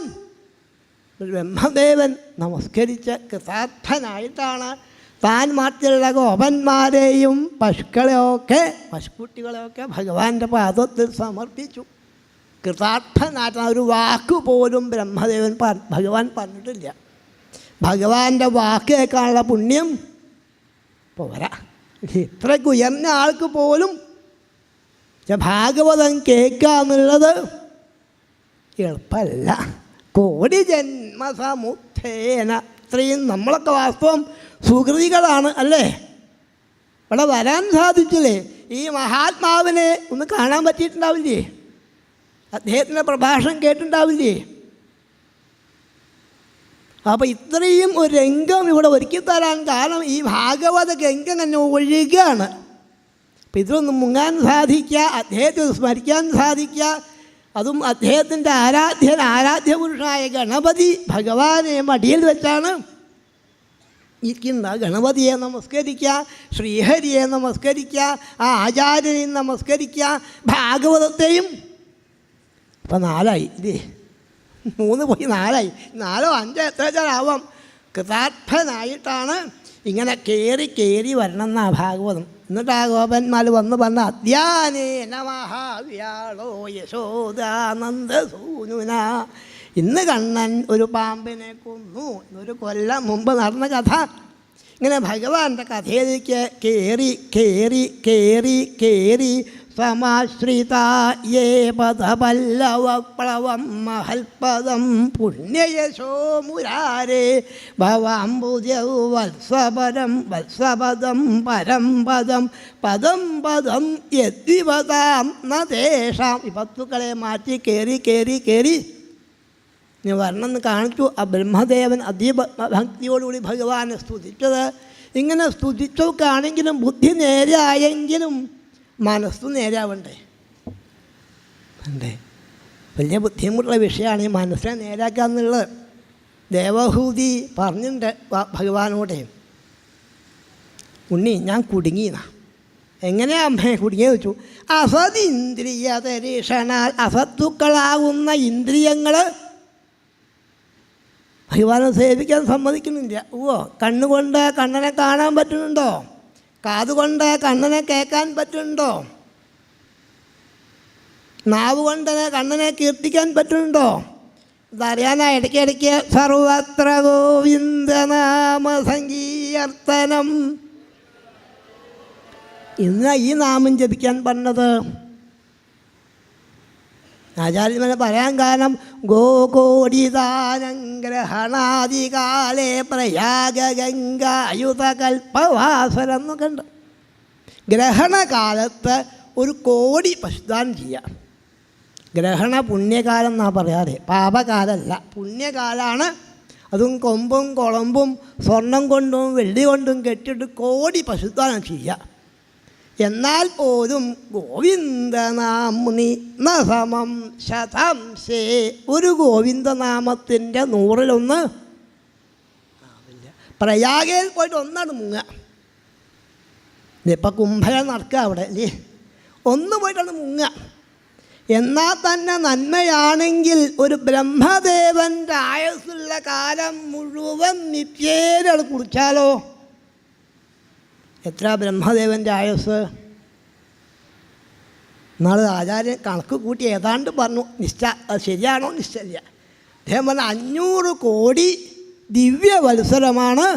ബ്രഹ്മദേവൻ നമസ്കരിച്ച് കൃതാർത്ഥനായിട്ടാണ് താൻ മാറ്റിയുള്ള ഗോപന്മാരെയും പശുക്കുട്ടികളെയൊക്കെ ഭഗവാന്റെ പാദത്തിൽ സമർപ്പിച്ചു. കൃതാർത്ഥനായിട്ടാണ്. ഒരു വാക്കുപോലും ബ്രഹ്മദേവൻ ഭഗവാൻ പറഞ്ഞിട്ടില്ല. ഭഗവാന്റെ വാക്ക് കേൾക്കാനുള്ള പുണ്യം പോരാ. ഇത്രയ്ക്ക് ഉയർന്ന ആൾക്ക് പോലും ഭാഗവതം കേൾക്കുക എന്നുള്ളത് എളുപ്പമല്ല. കോടി ജന്മസമുത്ഥേന. ഇത്രയും നമ്മളൊക്കെ വാസ്തവം സുകൃതികളാണ് അല്ലേ? ഇവിടെ വരാൻ സാധിച്ചില്ലേ? ഈ മഹാത്മാവിനെ ഒന്ന് കാണാൻ പറ്റിയിട്ടുണ്ടാവില്ലേ? അദ്ദേഹത്തിൻ്റെ പ്രഭാഷണം കേട്ടിട്ടുണ്ടാവില്ലേ? അപ്പോൾ ഇത്രയും ഒരു രംഗം ഇവിടെ ഒരുക്കിത്തരാൻ കാരണം ഈ ഭാഗവത രംഗം തന്നെ ഒഴുകുകയാണ്. അപ്പം ഇതൊന്ന് മുങ്ങാൻ സാധിക്കുക, അദ്ദേഹത്തെ സ്മരിക്കാൻ സാധിക്കുക, അതും അദ്ദേഹത്തിൻ്റെ ആരാധ്യപുരുഷനായ ഗണപതി ഭഗവാനെ മടിയിൽ വെച്ചാണ് ഇരിക്കുന്ന. ഗണപതിയെ നമസ്കരിക്കുക, ശ്രീഹരിയെ നമസ്കരിക്കുക, ആ ആചാര്യനെ നമസ്കരിക്കുക, ഭാഗവതത്തെയും. അപ്പം 4 ഇല്ലേ? 3 പോയി 4 4 5 എത്ര വെച്ചാലാവാം. കൃതാർത്ഥനായിട്ടാണ് ഇങ്ങനെ കയറി വരണം എന്നാ ഭാഗവതം. എന്നിട്ട് ആ ഗോപന്മാർ വന്ന് പറഞ്ഞ അദ്യാനേന മഹാവ്യാളോ യശോദാനന്ദസൂനുന. ഇന്ന് കണ്ണൻ ഒരു പാമ്പിനെ കൊന്നു. ഒരു കൊല്ലം മുമ്പ് നടന്ന കഥ. ഇങ്ങനെ ഭഗവാന്റെ കഥയിലേക്ക് കേറി സമാശ്രിതേ പദപല്ലവപ്ലവം മഹൽപദം പുണ്യയശോ മുരാരേ ഭവാംബുജൗ വത്സപദം പരം പദം പദം പദം യദ്വിപദാം നദേശാം. ഈ പത്തുക്കളെ മാറ്റി കേറി ഇനി വർണ്ണെന്ന് കാണിച്ചു. ആ ബ്രഹ്മദേവൻ ഭക്തിയോടുകൂടി ഭഗവാനെ സ്തുതിച്ചത്. ഇങ്ങനെ സ്തുതിച്ചൊക്കെയാണെങ്കിലും ബുദ്ധി നേരെയായെങ്കിലും മനസ്സ് നേരാവണ്ടേ? വലിയ ബുദ്ധിമുട്ടുള്ള വിഷയമാണ് ഈ മനസ്സിനെ നേരാക്കുക എന്നുള്ളത്. ദേവഹൂതി പറഞ്ഞിട്ടുണ്ട് ഭഗവാനോടെ, ഉണ്ണി ഞാൻ കുടുങ്ങിയെന്നാ. എങ്ങനെയാ അമ്മയെ കുടുങ്ങിയെന്ന് വെച്ചു. അസതിന്ദ്രിയ തരീക്ഷണാൽ അസത്തുക്കളാകുന്ന ഇന്ദ്രിയങ്ങൾ ഭഗവാനെ സേവിക്കാൻ സമ്മതിക്കുന്നില്ല. കണ്ണുകൊണ്ട് കണ്ണനെ കാണാൻ പറ്റുന്നുണ്ടോ? കാതുകൊണ്ട് കണ്ണനെ കേൾക്കാൻ പറ്റുന്നുണ്ടോ? നാവ് കൊണ്ട് കണ്ണനെ കീർത്തിക്കാൻ പറ്റുന്നുണ്ടോ? ഇതറിയാനാ ഇടയ്ക്കിടയ്ക്ക് സർവത്ര ഗോവിന്ദനാമ സങ്കീർത്തനം. ഇന്ന് ഈ നാമം ജപിക്കാൻ പറഞ്ഞത് ആചാര്യന്മാരെ പറയാൻ കാരണം ഗോകോടിതാനഗ്രഹണാദികാലേ പ്രയാഗംഗായുധകൽപ്പവാസരം എന്നൊക്കെ ഉണ്ട്. ഗ്രഹണകാലത്ത് ഒരു കോടി പശുദാനം ചെയ്യാം. ഗ്രഹണ പുണ്യകാലം എന്നാണ് പറയാതെ, പാപകാലമല്ല, പുണ്യകാലമാണ്. അതും കൊമ്പും കുളമ്പും സ്വർണം കൊണ്ടും വെള്ളി കൊണ്ടും കെട്ടിയിട്ട് കോടി പശുദാനം ചെയ്യാം. എന്നാൽ പോലും ഗോവിന്ദനാമുനി നമം ശതംശേ, ഒരു ഗോവിന്ദനാമത്തിൻ്റെ 100-1 ആവില്ല. പ്രയാഗയിൽ പോയിട്ട് ഒന്നാണ് മുങ്ങുക. ഇപ്പം കുംഭയം നടക്കുക അവിടെ അല്ലേ, ഒന്ന് പോയിട്ടാണ് മുങ്ങുക. എന്നാൽ തന്നെ നന്മയാണെങ്കിൽ ഒരു ബ്രഹ്മദേവൻ്റെ ആയുസ്സുള്ള കാലം മുഴുവൻ നിത്യേന കുറിച്ചാലോ. എത്ര ബ്രഹ്മദേവൻ്റെ ആയുസ്? നാളെ ആചാര്യൻ കണക്ക് കൂട്ടി ഏതാണ്ട് പറഞ്ഞു. അത് ശരിയാണോ നിശ്ചയില്ല. അദ്ദേഹം പറഞ്ഞ 500 കോടി ദിവ്യവത്സരമാണ്.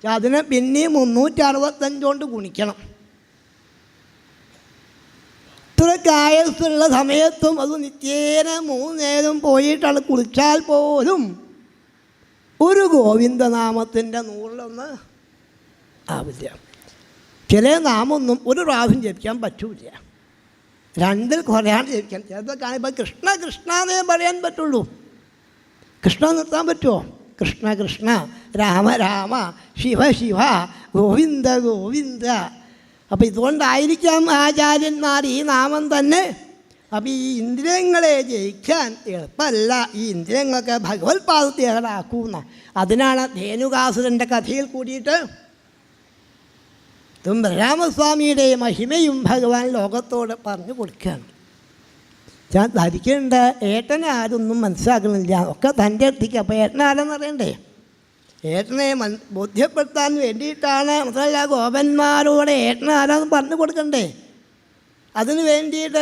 അതിനെ പിന്നെയും 365 കൊണ്ട് ഗുണിക്കണം. ഇത്രയ്ക്ക് ആയുസ്സുള്ള സമയത്തും അത് നിത്യേന 3 നേരം പോയിട്ടാണ് കുളിച്ചാൽ പോലും ഒരു ഗോവിന്ദനാമത്തിൻ്റെ 100-1 ആവില്ല. ചില നാമൊന്നും ഒരു പ്രാവശ്യം ജപിക്കാൻ പറ്റൂല, 2 കുറയാണ് ജപിക്കാൻ. ചിലതൊക്കെ ഇപ്പോൾ കൃഷ്ണ കൃഷ്ണ എന്നേ പറയാൻ പറ്റുള്ളൂ. കൃഷ്ണ നിർത്താൻ പറ്റുമോ? കൃഷ്ണ കൃഷ്ണ, രാമ രാമ, ശിവ ശിവ, ഗോവിന്ദ ഗോവിന്ദ. അപ്പോൾ ഇതുകൊണ്ടായിരിക്കാം ആചാര്യന്മാർ ഈ നാമം തന്നെ. അപ്പോൾ ഈ ഇന്ദ്രിയങ്ങളെ ജയിക്കാൻ എളുപ്പമല്ല. ഈ ഇന്ദ്രിയങ്ങളൊക്കെ ഭഗവത് പാദത്തെ ഏറാക്കുന്ന. അതിനാണ് ധേനുകാസുരൻ്റെ കഥയിൽ കൂടിയിട്ട് ഇതും ബലരാമസ്വാമിയുടെ മഹിമയും ഭഗവാൻ ലോകത്തോട് പറഞ്ഞു കൊടുക്കുകയാണ്. ഞാൻ ധരിക്കേണ്ട ഏട്ടനെ ആരൊന്നും മനസ്സിലാക്കുന്നില്ല, ഒക്കെ തൻ്റെ അടുത്തേക്ക്. അപ്പോൾ ഏട്ടനാരെന്ന് അറിയണ്ടേ? ഏട്ടനെ ബോധ്യപ്പെടുത്താൻ വേണ്ടിയിട്ടാണ്. മാത്രമല്ല ഗോപന്മാരോട് ഏട്ടനാരാന്ന് പറഞ്ഞു കൊടുക്കണ്ടേ? അതിന് വേണ്ടിയിട്ട്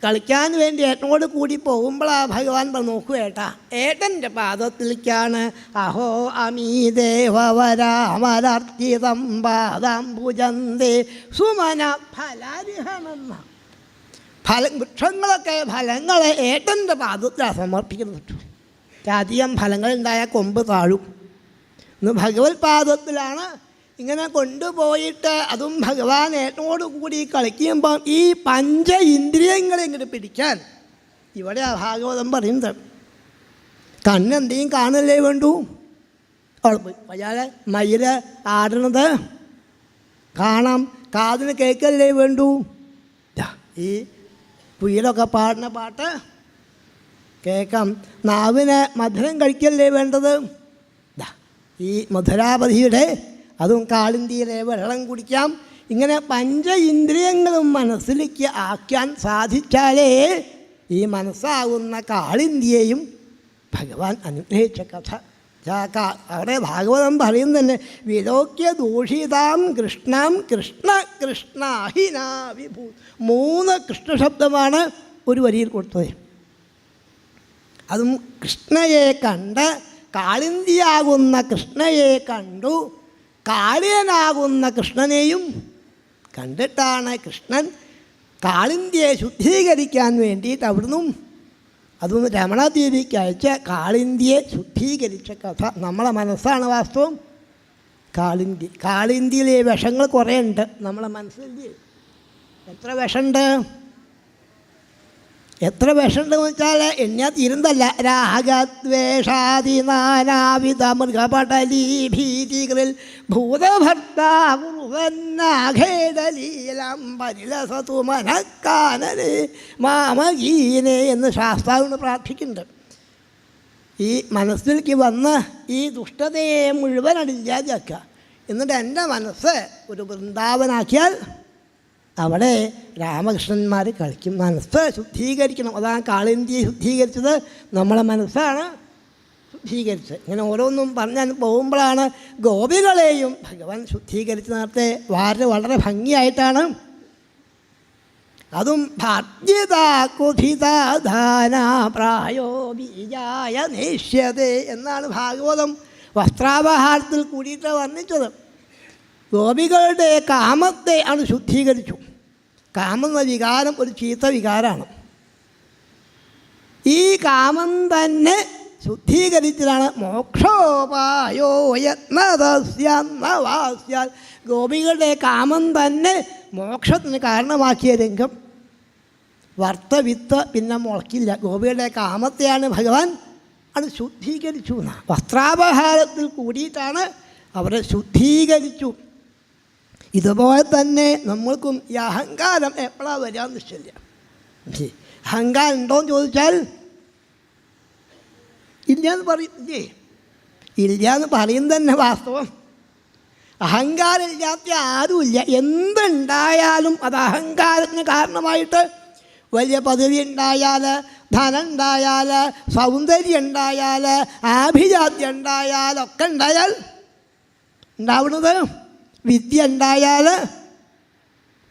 കളിക്കാൻ വേണ്ടി ഏട്ടനോട് കൂടി പോകുമ്പോഴാണ് ഭഗവാൻ പറഞ്ഞു, നോക്കൂ ഏട്ടാ, ഏട്ടൻ്റെ പാദത്തിലേക്കാണ് അഹോ അമീ ദേവവരാമലർത്തിതം പാദാംബുജന്തേ സുമന ഫലാരിഹമെന്ന. വൃക്ഷങ്ങളൊക്കെ ഫലങ്ങളെ ഏട്ടൻ്റെ പാദത്തിലാണ് സമർപ്പിക്കുന്നത്. അധികം ഫലങ്ങളുണ്ടായാൽ കൊമ്പ് താഴും. ഇന്ന് ഭഗവത് പാദത്തിലാണ് ഇങ്ങനെ കൊണ്ടുപോയിട്ട്, അതും ഭഗവാൻ ഏട്ടനോട് കൂടി കളിക്കുമ്പം ഈ 5 ഇന്ദ്രിയങ്ങളെ ഇങ്ങോട്ട് പിടിക്കാൻ. ഇവിടെ ഭാഗവതം പറയുന്നത് കണ്ണെന്തെങ്കിലും കാണല്ലേ വേണ്ടൂ. അവിടെ പോയി അയാളെ മയിൽ ആടണത് കാണാം, കാതിന് കേൾക്കല്ലേ വേണ്ടൂ. ഈ കുയിലൊക്കെ പാടുന്ന പാട്ട് കേൾക്കാം. നാവിന് മധുരം കഴിക്കല്ലേ വേണ്ടത്. ഈ മധുരാപതിയുടെ അതും കാളിന്തിയിലെ വെള്ളം കുടിക്കാം. ഇങ്ങനെ 5 ഇന്ദ്രിയങ്ങളും മനസ്സിലേക്ക് ആക്കാൻ സാധിച്ചാലേ ഈ മനസ്സാകുന്ന കാളിന്തിയെയും ഭഗവാൻ അനുഗ്രഹിച്ച കഥ അവിടെ ഭാഗവതം പറയുന്നതന്നെ വിലോക്യ ദൂഷിതാം കൃഷ്ണം കൃഷ്ണ കൃഷ്ണ ഹിനാ വിഭൂ. 3 കൃഷ്ണശബ്ദമാണ് ഒരു വരിയിൽ കൊടുത്തത്. അതും കൃഷ്ണയെ കണ്ട് കാളിന്തിയാകുന്ന കൃഷ്ണയെ കണ്ടു, കാളിയനാകുന്ന കൃഷ്ണനെയും കണ്ടിട്ടാണ് കൃഷ്ണൻ കാളിന്തിയെ ശുദ്ധീകരിക്കാൻ വേണ്ടിയിട്ട് അവിടുന്ന് അതും രമണദേവിക്ക് അയച്ച കാളിന്തിയെ ശുദ്ധീകരിച്ച കഥ. നമ്മളെ മനസ്സാണ് വാസ്തവം കാളിന്തിയിലെ വിഷങ്ങൾ കുറേ ഉണ്ട് നമ്മളെ മനസ്സിൽ. എത്ര വിഷമുണ്ടെന്ന് വെച്ചാൽ എണ്ണാ തീരുന്നതല്ല. രാഗദ്വേഷാദി നാനാവിധ മൃഗപടലീ ഭീതികളിൽ ഭൂതഭർത്താവുന്നഖേടലീലം പരിലസതു മനക്കാനനെ മാമഗീനെ എന്ന് ശാസ്താവിന് പ്രാർത്ഥിക്കുന്നുണ്ട്. ഈ മനസ്സിലേക്ക് വന്ന് ഈ ദുഷ്ടതയെ മുഴുവൻ അടില്ലാതാക്കുക. എന്നിട്ട് എൻ്റെ മനസ്സ് ഒരു വൃന്ദാവനാക്കിയാൽ അവിടെ രാമകൃഷ്ണന്മാർ കളിക്കും. മനസ്സ് ശുദ്ധീകരിക്കണം. അതാണ് കാളിന്തിയെ ശുദ്ധീകരിച്ചത്, നമ്മളെ മനസ്സാണ് ശുദ്ധീകരിച്ചത്. ഇങ്ങനെ ഓരോന്നും പറഞ്ഞാൽ പോകുമ്പോഴാണ് ഗോപികളെയും ഭഗവാൻ ശുദ്ധീകരിച്ച് നേരത്തെ വളരെ ഭംഗിയായിട്ടാണ്. അതും പ്രായോ ബീജായ നേഷ്യതേ എന്നാണ് ഭാഗവതം വസ്ത്രാപഹാരത്തിൽ കൂടിയിട്ട് വർണ്ണിച്ചത്. ഗോപികളുടെ കാമത്തെ ആണ് ശുദ്ധീകരിച്ചു. കാമം എന്ന വികാരം ഒരു ചീത്ത വികാരമാണ്. ഈ കാമം തന്നെ ശുദ്ധീകരിച്ചതാണ് മോക്ഷോപായോ യത്നദസ്യാൽ. ഗോപികളുടെ കാമം തന്നെ മോക്ഷത്തിന് കാരണമാക്കിയ രംഗം. വർത്തവിത്ത് പിന്നെ മുളക്കില്ല. ഗോപികളുടെ കാമത്തെയാണ് ഭഗവാൻ അത് ശുദ്ധീകരിച്ചു. വസ്ത്രാപഹാരത്തിൽ കൂടിയിട്ടാണ് അവരെ ശുദ്ധീകരിച്ചു. ഇതുപോലെ തന്നെ നമ്മൾക്കും ഈ അഹങ്കാരം എപ്പോഴാണ് വരാൻ നിശ്ചയില്ല. അഹങ്കാരം ഉണ്ടോയെന്ന് ചോദിച്ചാൽ ഇല്ലയെന്ന് പറയില്ലേ? ഇല്ലയെന്ന് പറയും തന്നെ വാസ്തവം. അഹങ്കാരം ഇല്ലാത്ത ആരുമില്ല. എന്തുണ്ടായാലും അത് അഹങ്കാരത്തിന് കാരണമായിട്ട് വലിയ പദവി ഉണ്ടായാൽ, ധനം ഉണ്ടായാൽ, സൗന്ദര്യം ഉണ്ടായാൽ, ആഭിജാത്യം ഉണ്ടായാലൊക്കെ ഉണ്ടായാൽ ഉണ്ടാവുന്നത്, വിദ്യ ഉണ്ടായാൽ,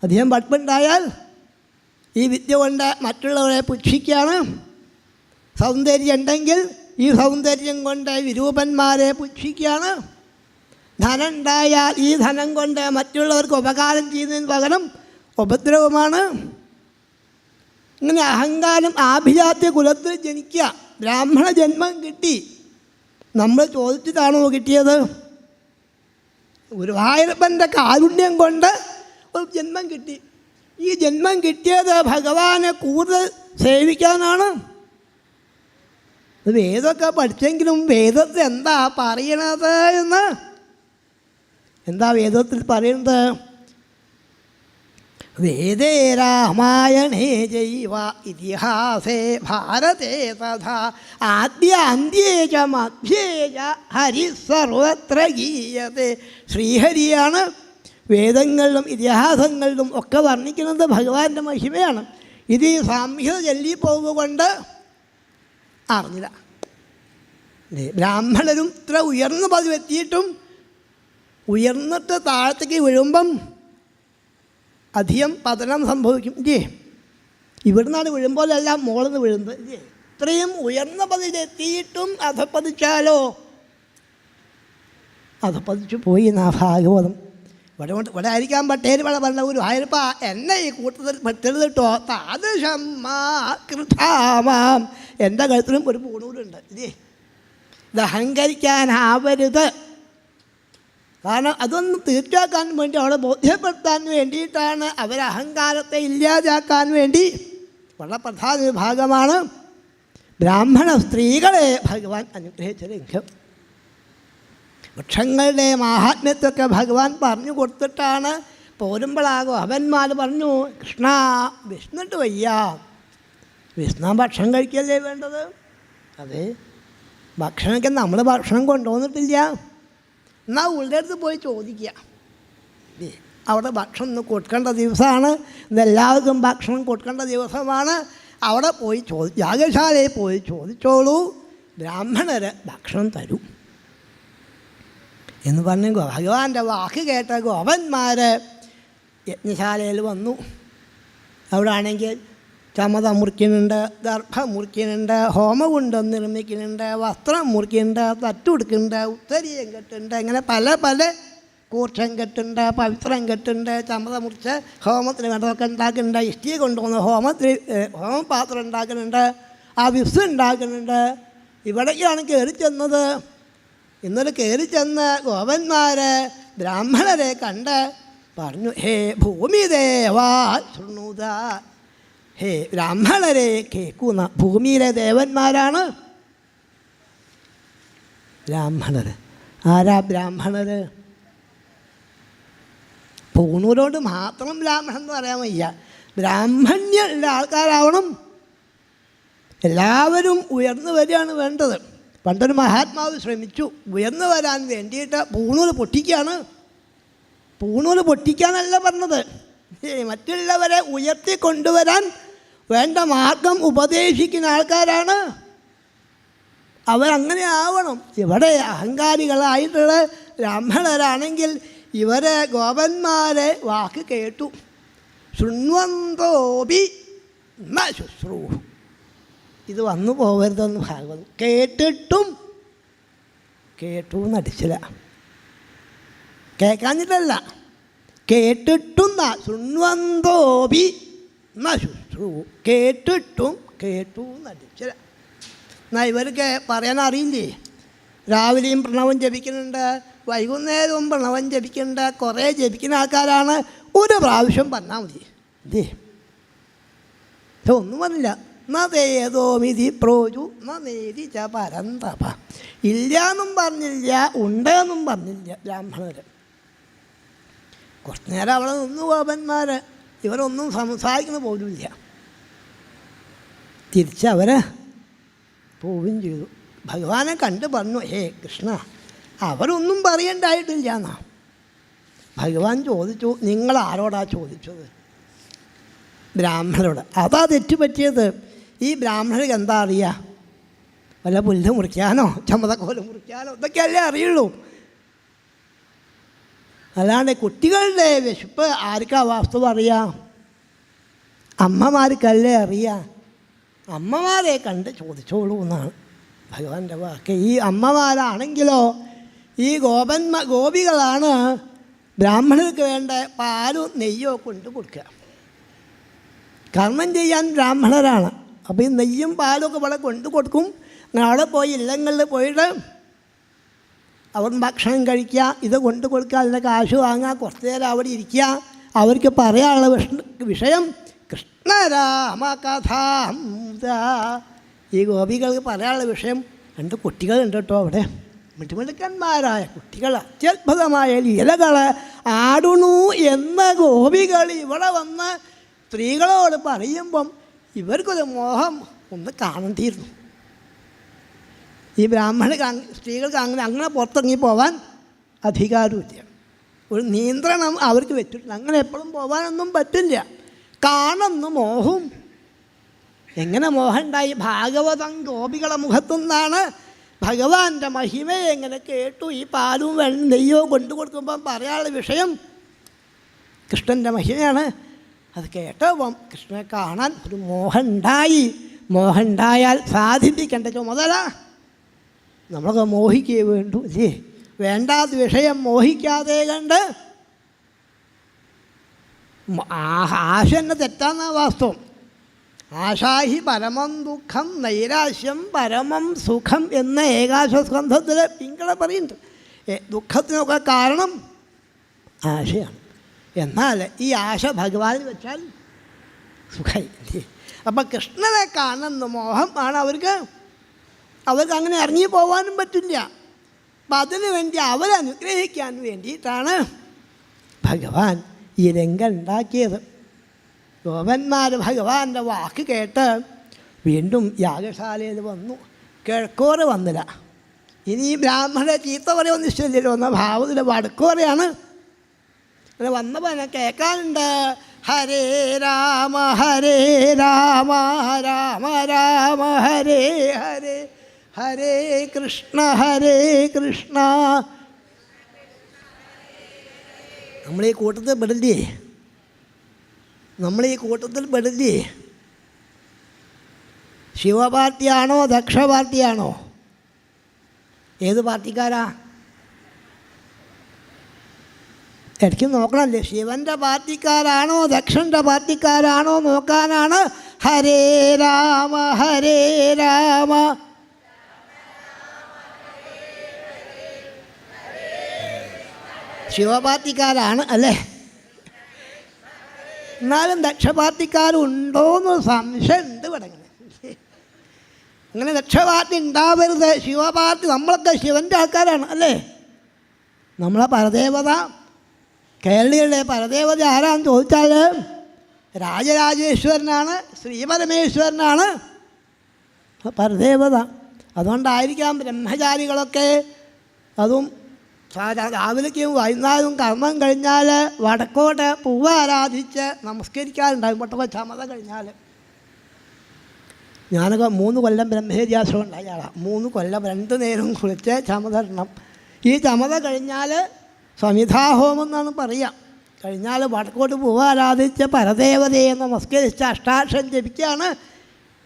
അധികം പഠിപ്പുണ്ടായാൽ ഈ വിദ്യ കൊണ്ട് മറ്റുള്ളവരെ പുച്ഛിക്കുകയാണ്. സൗന്ദര്യം ഉണ്ടെങ്കിൽ ഈ സൗന്ദര്യം കൊണ്ട് വിരൂപന്മാരെ പുച്ഛിക്കുകയാണ്. ധനം ഉണ്ടായാൽ ഈ ധനം കൊണ്ട് മറ്റുള്ളവർക്ക് ഉപകാരം ചെയ്യുന്നതിന് പകരം ഉപദ്രവമാണ്. ഇങ്ങനെ അഹങ്കാരം ആഭിജാത്യ കുലത്തിൽ ജനിക്കുക. ബ്രാഹ്മണ ജന്മം കിട്ടി. നമ്മൾ ചോദിച്ചിട്ടാണോ കിട്ടിയത്? ഗുരുവായൂരപ്പൻ്റെ കാരുണ്യം കൊണ്ട് ഒരു ജന്മം കിട്ടി. ഈ ജന്മം കിട്ടിയത് ഭഗവാനെ കൂടുതൽ സേവിക്കാനാണ്. വേദമൊക്കെ പഠിച്ചെങ്കിലും വേദത്തിൽ എന്താ പറയണത് എന്ന് എന്താ വേദത്തിൽ പറയുന്നത്? വേദേ രാമായണേ ജൈവ ഇതിഹാസേ ഭാരതേ തഥാ ആദ്യ അന്ത്യേ ച മധ്യേ ച ഹരി സർവത്ര ഗീയത്തെ. ശ്രീഹരിയാണ് വേദങ്ങളിലും ഇതിഹാസങ്ങളിലും ഒക്കെ വർണ്ണിക്കുന്നത് ഭഗവാന്റെ മഹിമയാണ്. ഇത് ഈ സാംഹിക ചൊല്ലിപ്പോകുകൊണ്ട് അറിഞ്ഞില്ല. ബ്രാഹ്മണരും ഇത്ര ഉയർന്ന പതിവെത്തിയിട്ടും ഉയർന്നിട്ട് താഴത്തേക്ക് വീഴുമ്പം അധികം പതനം സംഭവിക്കും. ഇല്ലേ? ഇവിടുന്നാണ് വീഴുമ്പോഴെല്ലാം മുകളിൽ നിന്ന് വീഴുന്നത്. ഇല്ലേ? ഇത്രയും ഉയർന്ന പതിലെത്തിയിട്ടും അധപ്പതിച്ചാലോ? അധപ്പതിച്ചു പോയി എന്നാ ഭാഗവതം. ഇവിടെ ആയിരിക്കാൻ പട്ടേര് ഇവിടെ പറഞ്ഞ ഒരു ആയിരപ്പ എന്നെ ഈ കൂട്ടത്തിൽ പെട്ടരുത് കേട്ടോ. താദൃശമാം എൻ്റെ കഴുത്തിലും ഒരു പൂണൂലുണ്ട്. ഇല്ലേ? ഇത് അഹങ്കരിക്കാനാവരുത്. കാരണം അതൊന്ന് തീർച്ചയാക്കാൻ വേണ്ടി അവളെ ബോധ്യപ്പെടുത്താൻ വേണ്ടിയിട്ടാണ് അവരഹങ്കാരത്തെ ഇല്ലാതാക്കാൻ വേണ്ടി. വളരെ പ്രധാന വിഭാഗമാണ് ബ്രാഹ്മണ സ്ത്രീകളെ ഭഗവാൻ അനുഗ്രഹിച്ച രംഗം. വൃക്ഷങ്ങളുടെ മാഹാത്മ്യത്തൊക്കെ ഭഗവാൻ പറഞ്ഞു കൊടുത്തിട്ടാണ് പോരുമ്പോഴാകും അവന്മാർ പറഞ്ഞു, കൃഷ്ണ വിഷ്ണുട്ട് വയ്യ, വിഷ്ണു ഭക്ഷണം കഴിക്കല്ലേ വേണ്ടത്. അതെ, ഭക്ഷണമൊക്കെ നമ്മൾ ഭക്ഷണം കൊണ്ടുവന്നിട്ടില്ല. എന്നാൽ ഉള്ളിൻ്റെ അടുത്ത് പോയി ചോദിക്കുക. അവിടെ ഭക്ഷണം ഒന്ന് കൊടുക്കേണ്ട ദിവസമാണ്, ഇന്നെല്ലാവർക്കും ഭക്ഷണം കൊടുക്കേണ്ട ദിവസമാണ്. അവിടെ പോയി യാഗശാലയിൽ പോയി ചോദിച്ചോളൂ, ബ്രാഹ്മണർ ഭക്ഷണം തരും. എന്ന് പറഞ്ഞ് ഭഗവാന്റെ വാക്ക് കേട്ട ഗോപന്മാർ യജ്ഞശാലയിൽ വന്നു. അവിടെ ആണെങ്കിൽ ചമത മുറിക്കുന്നുണ്ട്, ദർഭ മുറിക്കുന്നുണ്ട്, ഹോമകുണ്ടം നിർമ്മിക്കുന്നുണ്ട്, വസ്ത്രം മുറിക്കുന്നുണ്ട്, തട്ടുകൊടുക്കുന്നുണ്ട്, ഉത്തരീയം കെട്ടുണ്ട്, ഇങ്ങനെ പല പല കൂർച്ചം കെട്ടുണ്ട്, പവിത്രം കെട്ടുണ്ട്, ചമത മുറിച്ച് ഹോമത്തിന് വേണ്ടതൊക്കെ ഉണ്ടാക്കുന്നുണ്ട്. ഇഷ്ടിയെ കൊണ്ടുവന്ന് ഹോമപാത്രം ഉണ്ടാക്കുന്നുണ്ട്, ആ വിസ് ഉണ്ടാക്കുന്നുണ്ട്. ഇവിടേക്കാണ് കയറി ചെന്നത്. ഇന്നലെ കയറി ചെന്ന് ഗോപന്മാർ ബ്രാഹ്മണരെ കണ്ട് പറഞ്ഞു, ഹേ ഭൂമിദേവാ ശൃണുത, ഹേ ബ്രാഹ്മണരെ കേൾക്കുന്ന. ഭൂമിയിലെ ദേവന്മാരാണ് ബ്രാഹ്മണർ. ആരാ ബ്രാഹ്മണർ? പൂണൂരോട് മാത്രം ബ്രാഹ്മണൻ എന്ന് പറയാൻ വയ്യ. ബ്രാഹ്മണ്യമുള്ള ആൾക്കാരാവണം. എല്ലാവരും ഉയർന്നു വരികയാണ് വേണ്ടത്. പണ്ടൊരു മഹാത്മാവ് ശ്രമിച്ചു ഉയർന്നു വരാൻ വേണ്ടിയിട്ട് പൂണൂൽ പൊട്ടിക്കുകയാണ്. പൂണൂൽ പൊട്ടിക്കാനല്ല പറഞ്ഞത്, മറ്റുള്ളവരെ ഉയർത്തിക്കൊണ്ടുവരാൻ വേണ്ട മാർഗം ഉപദേശിക്കുന്ന ആൾക്കാരാണ് അവരങ്ങനെ ആവണം. ഇവിടെ അഹങ്കാരികളായിട്ടുള്ള ബ്രാഹ്മണരാണെങ്കിൽ ഇവരെ ഗോപന്മാരെ വാക്ക് കേട്ടു. ശൃണ്വന്തോപി ന ശുശ്രൂ, ഇത് വന്നു പോകരുതെന്ന് ഭാഗവതം. കേട്ടിട്ടും കേട്ടു നടിച്ചില്ല, കേൾക്കാഞ്ഞിട്ടല്ല, കേട്ടിട്ടും ശൃണ്വന്തോപി ന ശുശ്രൂ, കേട്ടിട്ടും കേട്ടു നടിച്ചില്ല. എന്നാൽ ഇവർക്ക് പറയാൻ അറിയില്ലേ? രാവിലെയും പ്രണവം ജപിക്കുന്നുണ്ട്, വൈകുന്നേരവും പ്രണവം ജപിക്കുന്നുണ്ട്, കുറേ ജപിക്കുന്ന ആൾക്കാരാണ്. ഒരു പ്രാവശ്യം പറഞ്ഞാൽ മതി. ഇതേ ഒന്നും പറഞ്ഞില്ല. നേതോമിതി പ്രോജു നേതി ച പരന്തപ. ഇല്ലയെന്നും പറഞ്ഞില്ല, ഉണ്ടെന്നും പറഞ്ഞില്ല ബ്രാഹ്മണർ. കുറച്ച് നേരം അവിടെ നിന്നു ഗോപന്മാർ. ഇവരൊന്നും സംസാരിക്കുന്ന പോലുമില്ല. തിരിച്ചവർ പോവുകയും ചെയ്തു. ഭഗവാനെ കണ്ട് പറഞ്ഞു, ഹേ കൃഷ്ണ, അവരൊന്നും പറയണ്ടായിട്ടില്ല എന്നാ. ഭഗവാൻ ചോദിച്ചു, നിങ്ങൾ ആരോടാ ചോദിച്ചത്? ബ്രാഹ്മണരോട്. അതാ തെറ്റുപറ്റിയത്. ഈ ബ്രാഹ്മണർക്ക് എന്താ അറിയുക? വല്ല പുല്ല് മുറിക്കാനോ ചമ്മതക്കോല് മുറിക്കാനോ ഇതൊക്കെയല്ലേ അറിയുള്ളൂ. അല്ലാണ്ട് കുട്ടികളുടെ വിശപ്പ് ആർക്കാ വാസ്തവം അറിയാം? അമ്മമാർക്കല്ലേ അറിയാം. അമ്മമാരെ കണ്ട് ചോദിച്ചോളൂ എന്നാണ് ഭഗവാന്റെ വാക്ക്. ഈ അമ്മമാരാണെങ്കിലോ ഈ ഗോപികളാണ് ബ്രാഹ്മണർക്ക് വേണ്ട പാലും നെയ്യോ കൊണ്ട് കൊടുക്കുക. കർമ്മം ചെയ്യാൻ ബ്രാഹ്മണരാണ്. അപ്പോൾ ഈ നെയ്യും പാലൊക്കെ ഇവിടെ കൊണ്ടു കൊടുക്കും. അവിടെ പോയി ഇല്ലങ്ങളിൽ പോയിട്ട് അവിടെ ഭക്ഷണം കഴിക്കുക, ഇത് കൊണ്ടു കൊടുക്കുക, അതിൻ്റെ കാശ് വാങ്ങുക, കുറച്ച് നേരം അവിടെ ഇരിക്കുക. അവർക്ക് പറയാനുള്ള വിഷയം കൃഷ്ണരാമ കഥാമൃത. ഈ ഗോപികൾക്ക് പറയാനുള്ള വിഷയം 2 കുട്ടികളുണ്ട് കേട്ടോ അവിടെ. മിടുമിടുക്കന്മാരായ കുട്ടികൾ അത്യത്ഭുതമായ ലീലകൾ ആടുന്നു എന്ന ഗോപികൾ ഇവിടെ വന്ന് സ്ത്രീകളോട് പറയുമ്പം ഇവർക്കൊരു മോഹം ഒന്ന് കാണേണ്ടിയിരുന്നു. ഈ സ്ത്രീകൾക്ക് അങ്ങനെ പുറത്തിറങ്ങി പോവാൻ അധികാരമില്ല. ഒരു നിയന്ത്രണം അവർക്ക് വെച്ചിട്ടുണ്ട്. അങ്ങനെ എപ്പോഴും പോകാനൊന്നും പറ്റില്ല. കാണുന്നു മോഹം. എങ്ങനെ മോഹം ഉണ്ടായി? ഭാഗവതം ഗോപികളുടെ മുഖത്തുനിന്നാണ് ഭഗവാന്റെ മഹിമയെ എങ്ങനെ കേട്ടു. ഈ പാലും നെയ്യോ കൊണ്ടു കൊടുക്കുമ്പം പറയാനുള്ള വിഷയം കൃഷ്ണൻ്റെ മഹിമയാണ്. അത് കേട്ടപ്പം കൃഷ്ണനെ കാണാൻ ഒരു മോഹം ഉണ്ടായി. മോഹം ഉണ്ടായാൽ സാധിപ്പിക്കേണ്ട ചുമതല നമ്മളൊക്കെ മോഹിക്കേ വേണ്ടു അല്ലേ? വേണ്ടാത്ത വിഷയം മോഹിക്കാതെ കണ്ട് ആശ തന്നെ തെറ്റാന്നാ വാസ്തവം. ആശാഹി പരമം ദുഃഖം നൈരാശ്യം പരമം സുഖം എന്ന ഏകാശസ്കന്ധത്തിൽ പിങ്കള പറയുന്നുണ്ട്. ദുഃഖത്തിനൊക്കെ കാരണം ആശയാണ്. എന്നാൽ ഈ ആശ ഭഗവാനിൽ വെച്ചാൽ സുഖമായി. അപ്പം കൃഷ്ണനെ കാണുന്ന മോഹം ആണ് അവർക്ക് അങ്ങനെ ഇറങ്ങി പോകാനും പറ്റില്ല. അപ്പം അതിനു വേണ്ടി അവരനുഗ്രഹിക്കാൻ വേണ്ടിയിട്ടാണ് ഭഗവാൻ ഈ രംഗം ഉണ്ടാക്കിയത്. ഗോപന്മാർ ഭഗവാന്റെ വാക്ക് കേട്ട് വീണ്ടും യാഗശാലയിൽ വന്നു. കിഴക്കോറ് വന്നില്ല. ഇനി ഈ ബ്രാഹ്മണരെ ചീത്ത പറയുമെന്ന് ഇഷ്ടമില്ലല്ലോ എന്ന ഭാവത്തിൽ വടക്കോറയാണ്. അങ്ങനെ വന്നപ്പോൾ എന്നെ കേൾക്കാനുണ്ട്. ഹരേ രാമ രാമ രാമ ഹരേ ഹരേ ഹരേ കൃഷ്ണ നമ്മളീ കൂട്ടത്തിൽ പെടില്ലേ? നമ്മളീ കൂട്ടത്തിൽ പെടില്ലേ? ശിവപാർട്ടിയാണോ ദക്ഷ പാർട്ടിയാണോ? ഏത് പാർട്ടിക്കാരാ? ഇടയ്ക്ക് നോക്കണമല്ലേ, ശിവൻ്റെ പാർട്ടിക്കാരാണോ ദക്ഷൻ്റെ പാർട്ടിക്കാരാണോ നോക്കാനാണ് ഹരേ രാമ ഹരേ രാമ. ശിവപാർട്ടിക്കാരാണ് അല്ലേ? എന്നാലും ദക്ഷപാർട്ടിക്കാരുണ്ടോയെന്ന് സംശയമുണ്ട് തുടങ്ങുന്നത്. അങ്ങനെ ദക്ഷപാർട്ടി ഉണ്ടാവരുത്. ശിവപാർട്ടി, നമ്മളൊക്കെ ശിവൻ്റെ ആൾക്കാരാണ് അല്ലേ? നമ്മളെ പരദേവത, കേരളീയരുടെ പരദേവത ആരാന്ന് ചോദിച്ചാൽ രാജരാജേശ്വരനാണ്, ശ്രീപരമേശ്വരനാണ് പരദേവത. അതുകൊണ്ടായിരിക്കാം ബ്രഹ്മചാരികളൊക്കെ അതും രാവിലേക്കും വൈകുന്നേരവും കർമ്മം കഴിഞ്ഞാൽ വടക്കോട്ട് പൂവ് ആരാധിച്ച് നമസ്കരിക്കാറുണ്ടാകും. പൊട്ടൊക്കെ ചമത കഴിഞ്ഞാൽ. ഞാനൊക്കെ 3 കൊല്ലം ബ്രഹ്മചര്യാശ്രമം ഉണ്ടായ ആളാണ്. 3 കൊല്ലം 2 നേരവും കുളിച്ച് ചമതരണം. ഈ ചമത കഴിഞ്ഞാൽ സമിധാഹോമം എന്നാണ് പറയുക. കഴിഞ്ഞാൽ വടക്കോട്ട് പൂവ് ആരാധിച്ച് പരദേവതയെ നമസ്കരിച്ച് അഷ്ടാക്ഷരം ജപിക്കുകയാണ്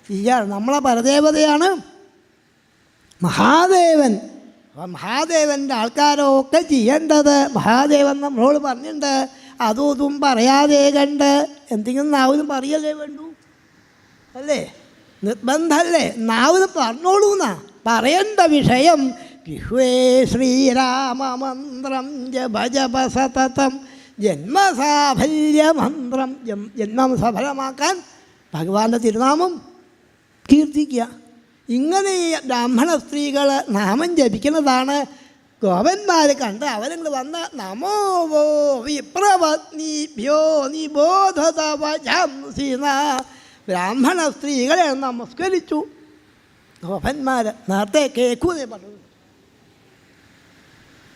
ചെയ്യാറ്. നമ്മളെ പരദേവതയാണ് മഹാദേവൻ. അപ്പം മഹാദേവൻ്റെ ആൾക്കാരൊക്കെ ചെയ്യേണ്ടത്, മഹാദേവൻ നമ്മളോട് പറഞ്ഞിട്ടുണ്ട്, അതും ഇതും പറയാതെ കണ്ട് എന്തെങ്കിലും നാവിനും പറയല്ലേ വേണ്ടൂ അല്ലേ? നിർബന്ധമല്ലേ? നാവിന് പറഞ്ഞോളൂ എന്നാ പറയേണ്ട വിഷയം. വിഹ്വേ ശ്രീരാമമന്ത്രം ജപ ജപ സതതം ജന്മസാഫല്യമന്ത്രം. ജന്മം സഫലമാക്കാൻ ഭഗവാന്റെ തിരുനാമം കീർത്തിക്കുക. ഇങ്ങനെ ഈ ബ്രാഹ്മണ സ്ത്രീകൾ നാമം ജപിക്കുന്നതാണ് ഗോപന്മാർ കണ്ട് അവരിങ്ങൾ വന്ന് നമോ വോ വിപ്രപത്നീഭ്യോ നിബോധതവചംസിന ബ്രാഹ്മണ സ്ത്രീകളെ നമസ്കരിച്ചു. ഗോപന്മാർ നേരത്തെ കേൾക്കൂന്നേ പറഞ്ഞു.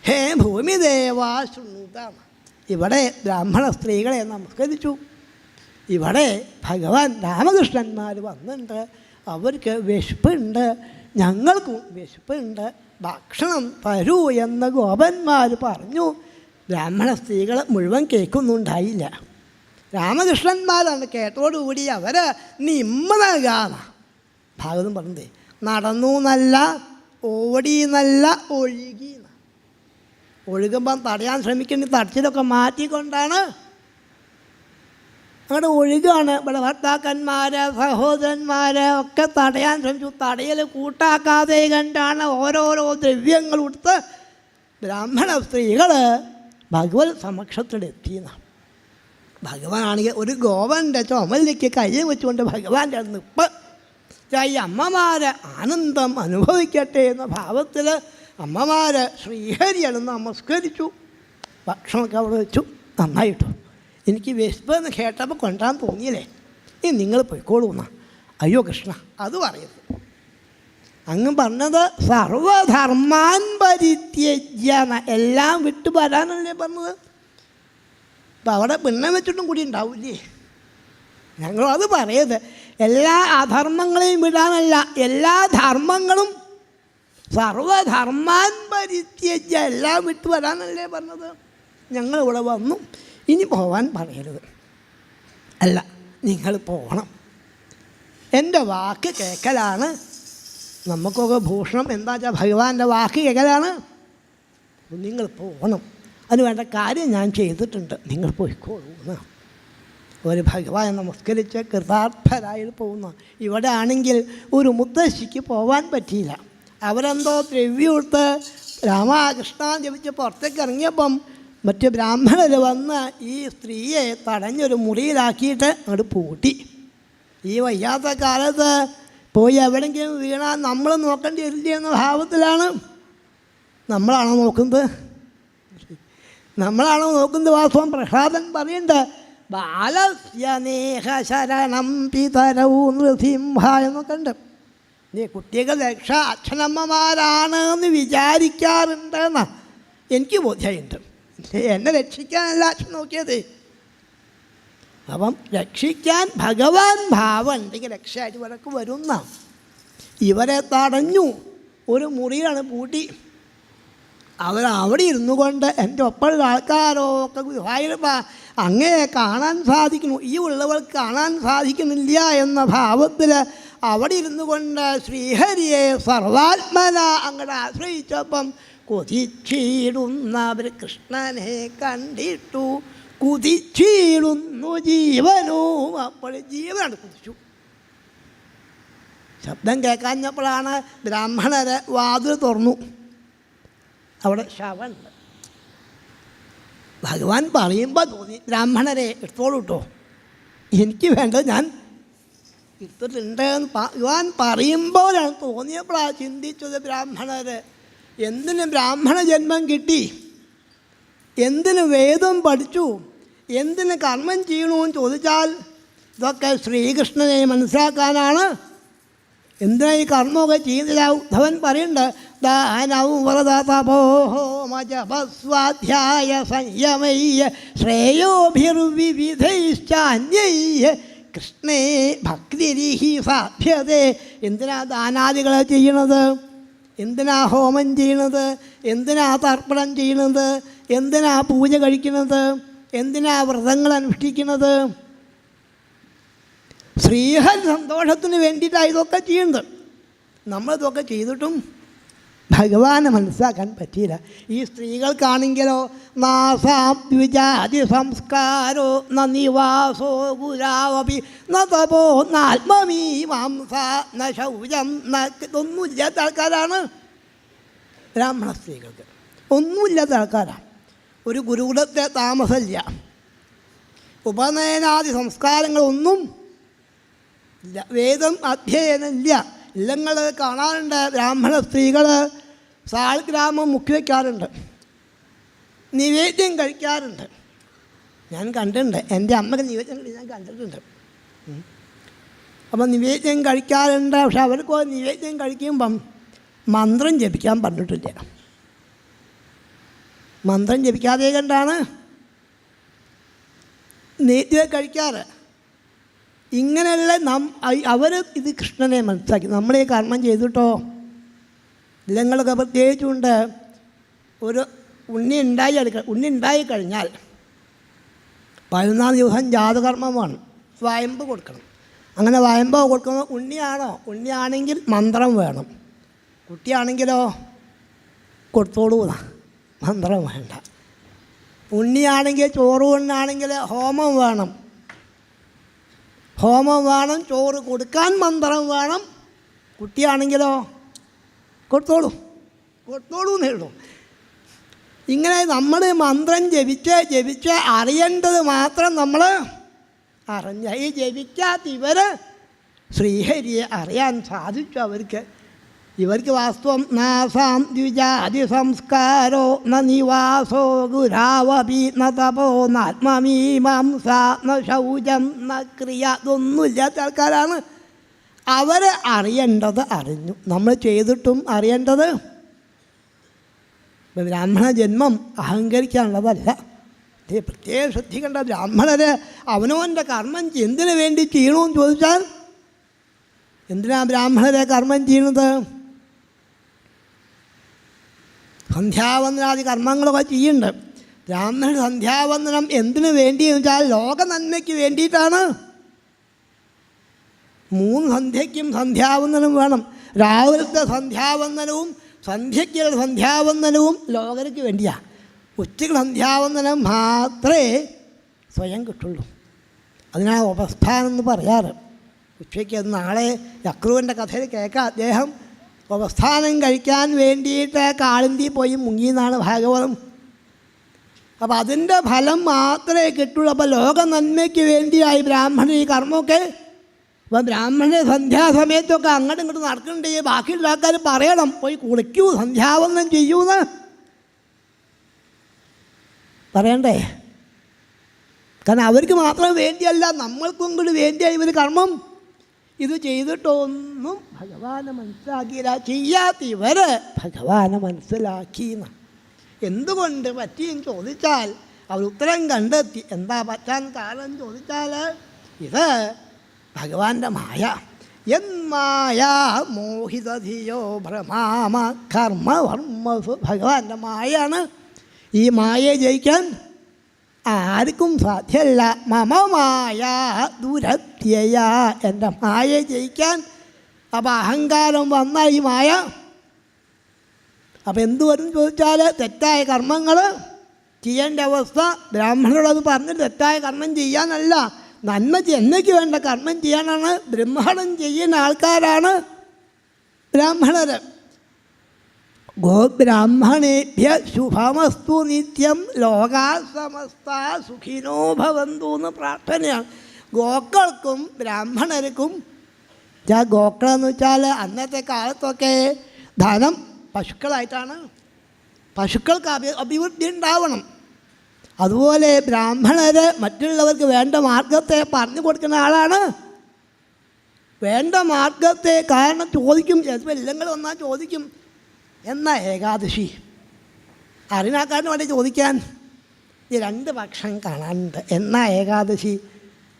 ഹേ ഭൂമിദേവാ ശൃണുതാണ്. ഇവിടെ ബ്രാഹ്മണ സ്ത്രീകളെ നമസ്കരിച്ചു. ഇവിടെ ഭഗവാൻ രാമകൃഷ്ണന്മാർ വന്നിട്ടുണ്ട്. അവർക്ക് വിശപ്പുണ്ട്, ഞങ്ങൾക്കും വിശപ്പുണ്ട്, ഭക്ഷണം തരൂ എന്ന് ഗോപന്മാർ പറഞ്ഞു. ബ്രാഹ്മണ സ്ത്രീകൾ മുഴുവൻ കേൾക്കൊന്നുണ്ടായില്ല. രാമകൃഷ്ണന്മാരാണ് കേട്ടോടുകൂടി അവർ നിമ്മ നൽകാന്ന ഭാഗവതം പറഞ്ഞത്. നടന്നു എന്നല്ല, ഓടി എന്നല്ല, ഒഴുകി. ഒഴുകുമ്പം തടയാൻ ശ്രമിക്കേണ്ട തടച്ചിലൊക്കെ മാറ്റിക്കൊണ്ടാണ് അങ്ങോട്ട് ഒഴുകാണ്. ഇവിടെ ഭർത്താക്കന്മാർ സഹോദരന്മാർ ഒക്കെ തടയാൻ ശ്രമിച്ചു. തടയൽ കൂട്ടാക്കാതെ കണ്ടാണ് ഓരോരോ ദ്രവ്യങ്ങൾ കൊടുത്ത് ബ്രാഹ്മണ സ്ത്രീകൾ ഭഗവത് സമക്ഷത്തിലെത്തിയെന്നാണ്. ഭഗവാനാണെങ്കിൽ ഒരു ഗോവൻ്റെ ചുമലിലേക്ക് കൈ വെച്ചുകൊണ്ട് ഭഗവാന്റെ നിപ്പ് ഈ അമ്മമാർ ആനന്ദം അനുഭവിക്കട്ടെ എന്ന ഭാവത്തിൽ അമ്മമാർ ശ്രീഹരിയാണ് നമസ്കരിച്ചു. ഭക്ഷണമൊക്കെ അവിടെ വെച്ചു. നന്നായിട്ടു. എനിക്ക് വിശപ്പെന്ന് കേട്ടപ്പോൾ കൊണ്ടാൻ തോന്നിയില്ലേ, ഇനി നിങ്ങൾ പോയിക്കോളൂ എന്നാ. അയ്യോ കൃഷ്ണ, അത് പറയരുത്. അങ്ങ് പറഞ്ഞത് സർവധർമാൻ പരിത്യജ്യ, എല്ലാം വിട്ടു വരാനല്ലേ പറഞ്ഞത്. അപ്പം അവിടെ പിണ്ണം വെച്ചിട്ടും കൂടി ഉണ്ടാവില്ലേ? ഞങ്ങളത് പറയരുത്. എല്ലാ അധർമ്മങ്ങളെയും വിടാനല്ല, എല്ലാ ധർമ്മങ്ങളും സർവധർമാൻ പരിത്യജ്യ, എല്ലാം വിട്ടു വരാനല്ലേ പറഞ്ഞത്. ഞങ്ങളിവിടെ വന്നു, ഇനി പോവാൻ പറയരുത്. അല്ല, നിങ്ങൾ പോകണം. എൻ്റെ വാക്ക് കേൾക്കലാണ് നമുക്കൊക്കെ ഭൂഷണം. എന്താ വെച്ചാൽ ഭഗവാന്റെ വാക്ക് കേൾക്കലാണ്. നിങ്ങൾ പോകണം. അതിന് വേണ്ട കാര്യം ഞാൻ ചെയ്തിട്ടുണ്ട്, നിങ്ങൾ പോയിക്കോളൂ എന്ന് ഒരു ഭഗവാനെ നമസ്കരിച്ച് കൃതാർത്ഥരായി പോകുന്നു. ഇവിടെ ആണെങ്കിൽ ഒരു മുത്തശ്ശിക്ക് പോകാൻ പറ്റിയില്ല. അവരെന്തോ ദ്രവ്യം കൊടുത്ത് രാമകൃഷ്ണ ജപിച്ച് പുറത്തേക്ക് ഇറങ്ങിയപ്പം മറ്റ് ബ്രാഹ്മണർ വന്ന് ഈ സ്ത്രീയെ തടഞ്ഞൊരു മുറിയിലാക്കിയിട്ട് അങ്ങോട്ട് പൂട്ടി. ഈ വയ്യാത്ത കാലത്ത് പോയി എവിടെയെങ്കിലും വീണാൽ നമ്മൾ നോക്കേണ്ടി വരില്ല എന്ന ഭാവത്തിലാണ്. നമ്മളാണോ നോക്കുന്നത്? നമ്മളാണോ നോക്കുന്നത്? വാസ്തവം പ്രസാദൻ പറയുന്നുണ്ട്, ബാലസ്യനേഹ ശരണം പിതരൗ നൃസിംഹ എന്നൊക്കെ ഉണ്ട്. നീ കുട്ടികൾ രക്ഷ അച്ഛനമ്മമാരാണ് എന്ന് വിചാരിക്കാറുണ്ടെന്നാ എനിക്ക് ബോധ്യമുണ്ട്. എന്നെ രക്ഷിക്കാനല്ല അച്ഛൻ നോക്കിയത്. അപ്പം രക്ഷിക്കാൻ ഭഗവാൻ ഭാവം ഉണ്ടെങ്കിൽ രക്ഷയായിട്ട് ഇവരൊക്കെ വരുന്ന. ഇവരെ തടഞ്ഞു, ഒരു മുറിയിലാണ് പൂട്ടി. അവിടെ ഇരുന്നു കൊണ്ട് എൻ്റെ ഒപ്പമുള്ള ആൾക്കാരോ ഒക്കെ ഗുരുവായൂരപ്പ അങ്ങേ കാണാൻ സാധിക്കുന്നു, ഈ ഉള്ളവർക്ക് കാണാൻ സാധിക്കുന്നില്ല എന്ന ഭാവത്തിൽ അവിടെ ഇരുന്നു കൊണ്ട് ശ്രീഹരിയെ സർവാത്മന അങ്ങോട്ട് ആശ്രയിച്ചപ്പം കുതിച്ചിടുന്നവർ കൃഷ്ണനെ കണ്ടിട്ടു കുതിച്ചിടുന്നു ജീവനും. അപ്പോൾ ജീവനാണ് കുതിച്ചു. ശബ്ദം കേൾക്കാഞ്ഞപ്പോഴാണ് ബ്രാഹ്മണരെ വാതിൽ തുറന്നു. അവിടെ ശവമുണ്ട്. ഭഗവാൻ പറയുമ്പോൾ തോന്നി, ബ്രാഹ്മണരെ എടുത്തോളൂ കേട്ടോ, എനിക്ക് വേണ്ടത് ഞാൻ എടുത്തിട്ടുണ്ട് എന്ന് ഭഗവാൻ പറയുമ്പോഴാണ് തോന്നിയപ്പോഴാണ് ചിന്തിച്ചത്, ബ്രാഹ്മണര് എന്തിന് ബ്രാഹ്മണ ജന്മം കിട്ടി, എന്തിന് വേദം പഠിച്ചു, എന്തിന് കർമ്മം ചെയ്യണമെന്ന് ചോദിച്ചാൽ ഇതൊക്കെ ശ്രീകൃഷ്ണനെ മനസ്സിലാക്കാനാണ്. എന്തിനാ ഈ കർമ്മമൊക്കെ ചെയ്യുന്നില്ല? ഉദ്ധവൻ പറയുന്നുണ്ട്, ദാനവും വ്രതതപോഹോമജപസ്വാധ്യായ സംയമയ്യ ശ്രേയോഭിർവിവിധൈശ്ചാന്യയ്യ കൃഷ്ണേ ഭക്തിരിഹി സാധ്യതേ. എന്തിനാ ദാനാദികളെ ചെയ്യണത്, എന്തിനാ ഹോമം ചെയ്യണത്, എന്തിനാ തർപ്പണം ചെയ്യണത്, എന്തിനാ പൂജ കഴിക്കുന്നത്, എന്തിനാ വ്രതങ്ങൾ അനുഷ്ഠിക്കുന്നത്? ശ്രീഹരി സന്തോഷത്തിന് വേണ്ടിയിട്ടാണ് ഇതൊക്കെ ചെയ്യുന്നത്. നമ്മളിതൊക്കെ ചെയ്തിട്ടും ഭഗവാനെ മനസ്സിലാക്കാൻ പറ്റിയില്ല. ഈ സ്ത്രീകൾക്കാണെങ്കിലോ നാസാം ദ്വിജാതി സംസ്കാരോ ന നിവാസോ ഗുരാവപി ന തപോ നാത്മമീമാംസ ന ശൗചം ന ഒന്നുമില്ലാത്ത ആൾക്കാരാണ് ബ്രാഹ്മണ സ്ത്രീകൾക്ക്. ഒന്നുമില്ലാത്ത ആൾക്കാരാണ്. ഒരു ഗുരുകുലത്തെ താമസമില്ല, ഉപനയനാദി സംസ്കാരങ്ങളൊന്നും ഇല്ല, വേദം അധ്യയനമില്ല. ഇല്ലങ്ങൾ കാണാറുണ്ട്. ബ്രാഹ്മണ സ്ത്രീകൾ സാൾഗ്രാമം മുക്കി വയ്ക്കാറുണ്ട്, നിവേദ്യം കഴിക്കാറുണ്ട്. ഞാൻ കണ്ടിട്ടുണ്ട്, എൻ്റെ അമ്മക്ക് നിവേദ്യം ഞാൻ കണ്ടിട്ടുണ്ട്. അപ്പം നിവേദ്യം കഴിക്കാറുണ്ട്. പക്ഷെ അവർക്ക് നിവേദ്യം കഴിക്കുമ്പം മന്ത്രം ജപിക്കാൻ പറഞ്ഞിട്ടില്ല. മന്ത്രം ജപിക്കാതെ കണ്ടാണ് നിവേദ്യം കഴിക്കാറ്. ഇങ്ങനെയുള്ള അവർ ഇത് കൃഷ്ണനെ മനസ്സിലാക്കി. നമ്മളീ കർമ്മം ചെയ്തിട്ടോ ഇല്ലങ്ങളൊക്കെ പ്രത്യേകിച്ചുണ്ട്. ഒരു ഉണ്ണി ഉണ്ടായിക്കഴിഞ്ഞാൽ 14 ദിവസം ജാതകർമ്മമാണ്, വയമ്പ് കൊടുക്കണം. അങ്ങനെ വയമ്പ് കൊടുക്കുമ്പോൾ ഉണ്ണിയാണെങ്കിൽ മന്ത്രം വേണം, കുട്ടിയാണെങ്കിലോ കൊടുത്തോളൂ, മന്ത്രം വേണ്ട. ഉണ്ണിയാണെങ്കിൽ ചോറ് കൊണ്ടാണെങ്കിൽ ഹോമം വേണം, ചോറ് കൊടുക്കാൻ മന്ത്രം വേണം. കുട്ടിയാണെങ്കിലോ കൊടുത്തോളൂ എന്നേ ഉള്ളൂ. ഇങ്ങനെ നമ്മൾ മന്ത്രം ജപിച്ച് അറിയേണ്ടത് മാത്രം നമ്മൾ അറിഞ്ഞ. ഈ ജപിക്കാത്ത ഇവർ ശ്രീഹരിയെ അറിയാൻ സാധിച്ചു. ഇവർക്ക് വാസ്തവം നാസാം ദ്വിജാതി സംസ്കാരോ ന നിവാസോ ഗുരാവപി ന തപോ നാത്മമീമാംസ ന ശൗചം ന ക്രിയ, ഇതൊന്നുമില്ലാത്ത ആൾക്കാരാണ്. അവർ അറിയേണ്ടത് അറിഞ്ഞു. നമ്മൾ ചെയ്തിട്ടും അറിയേണ്ടത്. ബ്രാഹ്മണ ജന്മം അഹങ്കരിക്കാനുള്ളതല്ല. ഇത് പ്രത്യേകം ശ്രദ്ധിക്കേണ്ട. ബ്രാഹ്മണര് അവനവൻ്റെ കർമ്മം എന്തിനു വേണ്ടി ചെയ്യണമെന്ന് ചോദിച്ചാൽ എന്തിനാ ബ്രാഹ്മണരെ കർമ്മം ചെയ്യുന്നത്? സന്ധ്യാവന്ദനാദി കർമ്മങ്ങളൊക്കെ ചെയ്യുന്നുണ്ട്. ബ്രാഹ്മണ സന്ധ്യാവന്ദനം എന്തിനു വേണ്ടിയെന്ന് വെച്ചാൽ ലോക നന്മയ്ക്ക് വേണ്ടിയിട്ടാണ്. 3 സന്ധ്യയ്ക്കും സന്ധ്യാവന്ദനം വേണം. രാവിലത്തെ സന്ധ്യാവന്ദനവും സന്ധ്യയ്ക്കുള്ള സന്ധ്യാവന്ദനവും ലോകർക്ക് വേണ്ടിയാണ്. ഉച്ചയ്ക്ക് സന്ധ്യാവന്ദനം മാത്രമേ സ്വയം കിട്ടുള്ളൂ. അതിനാണ് ഉപസ്ഥാനം എന്ന് പറയാറ്. ഉച്ചയ്ക്ക് നാളെ യക്രുവിൻ്റെ കഥയിൽ കേൾക്കാം. അദ്ദേഹം ഉപസ്ഥാനം കഴിക്കാൻ വേണ്ടിയിട്ട് കാളിന്തി പോയി മുങ്ങിയെന്നാണ് ഭാഗവതം. അപ്പോൾ അതിൻ്റെ ഫലം മാത്രമേ കിട്ടുള്ളൂ. അപ്പോൾ ലോക നന്മയ്ക്ക് വേണ്ടിയായി ബ്രാഹ്മണ ഈ കർമ്മമൊക്കെ. അപ്പോൾ ബ്രാഹ്മണ സന്ധ്യാസമയത്തൊക്കെ അങ്ങോട്ടും ഇങ്ങോട്ടും നടക്കുന്നുണ്ടെങ്കിൽ ബാക്കിയുള്ള ആൾക്കാർ പറയണം, പോയി കുളിക്കൂ, സന്ധ്യാവന്ദനം ചെയ്യൂന്ന് പറയണ്ടേ? കാരണം അവർക്ക് മാത്രം വേണ്ടിയല്ല, നമ്മൾക്കും കൂടി വേണ്ടിയായി ഇവർ കർമ്മം. ഇത് ചെയ്തിട്ടൊന്നും ഭഗവാനെ മനസ്സിലാക്കിയില്ല. ചെയ്യാത്ത ഇവർ ഭഗവാനെ മനസ്സിലാക്കിയെന്ന്. എന്തുകൊണ്ട് പറ്റിയെന്ന് ചോദിച്ചാൽ അവർ ഉത്തരം കണ്ടെത്തി. എന്താ പറ്റാൻ കാരണം ചോദിച്ചാൽ ഇത് ഭഗവാന്റെ മായ. യന്മായ മോഹിതധിയോ ഭ്രമാമ കർമ്മവർമ്മസു. ഭഗവാന്റെ മായയാണ്. ഈ മായയെ ജയിക്കാൻ ആർക്കും സാധ്യമല്ല. മമ മായ ദുരത്യയ, എൻ്റെ മായയെ ജയിക്കാൻ. അപ്പം അഹങ്കാരം വന്ന ഈ മായ അപ്പം എന്തു വരും ചോദിച്ചാൽ തെറ്റായ കർമ്മങ്ങൾ ചെയ്യേണ്ട അവസ്ഥ. ബ്രാഹ്മണരോടത് പറഞ്ഞ് തെറ്റായ കർമ്മം ചെയ്യാനല്ല, നന്മ എന്നയ്ക്ക് വേണ്ട കർമ്മം ചെയ്യാനാണ്. ബ്രഹ്മണം ചെയ്യുന്ന ആൾക്കാരാണ് ബ്രാഹ്മണർ. ഗോബ്രാഹ്മണേഭ്യ ശുഭമസ്തു നിത്യം ലോകാ സമസ്ത സുഖിനോ ഭവന്തു എന്ന് പ്രാർത്ഥനയാണ്. ഗോക്കൾക്കും ബ്രാഹ്മണർക്കും. ഗോക്കളെന്ന് വെച്ചാൽ അന്നത്തെ കാലത്തൊക്കെ ധനം പശുക്കളായിട്ടാണ്. പശുക്കൾക്ക് അഭിവൃദ്ധി ഉണ്ടാവണം. അതുപോലെ ബ്രാഹ്മണർ മറ്റുള്ളവർക്ക് വേണ്ട മാർഗത്തെ പറഞ്ഞു കൊടുക്കുന്ന ആളാണ്. വേണ്ട മാർഗത്തെ കാരണം ചോദിക്കും, ചിലപ്പോൾ എല്ലാം വന്നാൽ ചോദിക്കും, എന്നാ ഏകാദശി അറിനാക്കാരന് വേണ്ടി ചോദിക്കാൻ ഈ 2 പക്ഷം കാണാനുണ്ട്. എന്നാ ഏകാദശി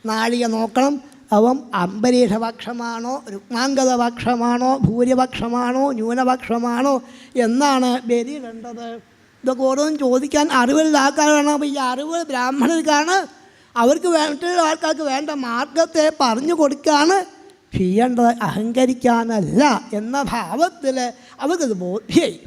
നാഴിക നോക്കണം. അവൻ അംബരീഷപക്ഷമാണോ രുക്മാംഗത പക്ഷമാണോ ഭൂരിപക്ഷമാണോ ന്യൂനപക്ഷമാണോ എന്നാണ് ബലിയിടേണ്ടത്. ഇതൊക്കെ ഓരോന്നും ചോദിക്കാൻ അറിവുള്ള ആൾക്കാരാണ്. അപ്പോൾ ഈ അറിവ് ബ്രാഹ്മണർക്കാണ്. അവർക്ക് മറ്റുള്ള ആൾക്കാർക്ക് വേണ്ട മാർഗത്തെ പറഞ്ഞു കൊടുക്കുകയാണ് ചെയ്യേണ്ടത്, അഹങ്കരിക്കാനല്ല എന്ന ഭാവത്തിൽ അവർക്കത് ബോധ്യായി.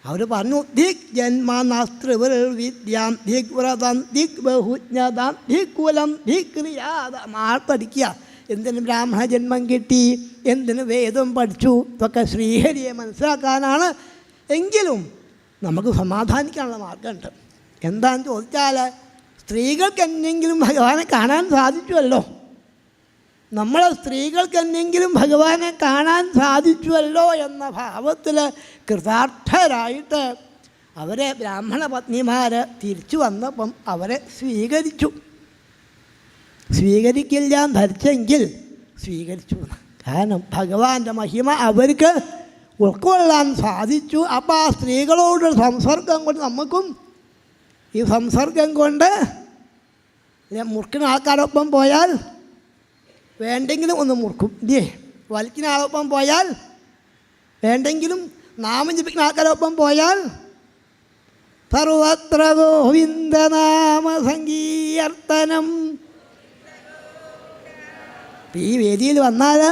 അവർ പറഞ്ഞു ദിക് ജന്മനാസ്തൃവിൽ വിദ്യാം ദിക് വ്രതം ദിക് ബഹുജ്ഞതാം ദിക് കുലം ദിക് ക്രിയാത. മാർപ്പടിക്കുക. എന്തിന് ബ്രാഹ്മണ ജന്മം കിട്ടി, എന്തിന് വേദം പഠിച്ചു, ഇതൊക്കെ ശ്രീഹരിയെ മനസ്സിലാക്കാനാണ്. എങ്കിലും നമുക്ക് സമാധാനിക്കാനുള്ള മാർഗമുണ്ട്. എന്താണെന്ന് ചോദിച്ചാൽ സ്ത്രീകൾക്ക് എന്തെങ്കിലും ഭഗവാനെ കാണാൻ സാധിച്ചുവല്ലോ. നമ്മളെ സ്ത്രീകൾക്ക് എന്തെങ്കിലും ഭഗവാനെ കാണാൻ സാധിച്ചുവല്ലോ എന്ന ഭാവത്തിൽ കൃതാർത്ഥരായിട്ട് അവരെ ബ്രാഹ്മണ പത്നിമാർ തിരിച്ചു വന്നപ്പം അവരെ സ്വീകരിച്ചു. സ്വീകരിക്കില്ല ധരിച്ചെങ്കിൽ സ്വീകരിച്ചു. കാരണം ഭഗവാന്റെ മഹിമ അവർക്ക് ഉൾക്കൊള്ളാൻ സാധിച്ചു. അപ്പോൾ ആ സ്ത്രീകളോട് സംസർഗം കൊണ്ട് നമുക്കും ഈ സംസർഗം കൊണ്ട് മുറുക്കുന്ന ആൾക്കാരൊപ്പം പോയാൽ വേണ്ടെങ്കിലും ഒന്ന് മുറുക്കും. ഇല്ലേ, വലിക്കുന്ന ആളൊപ്പം പോയാൽ വേണ്ടെങ്കിലും നാമം ജപിക്കുന്ന ആൾക്കാരൊപ്പം പോയാൽ സർവത്ര ഗോവിന്ദനാമ സങ്കീർത്തനം. ഈ വേദിയിൽ വന്നാൽ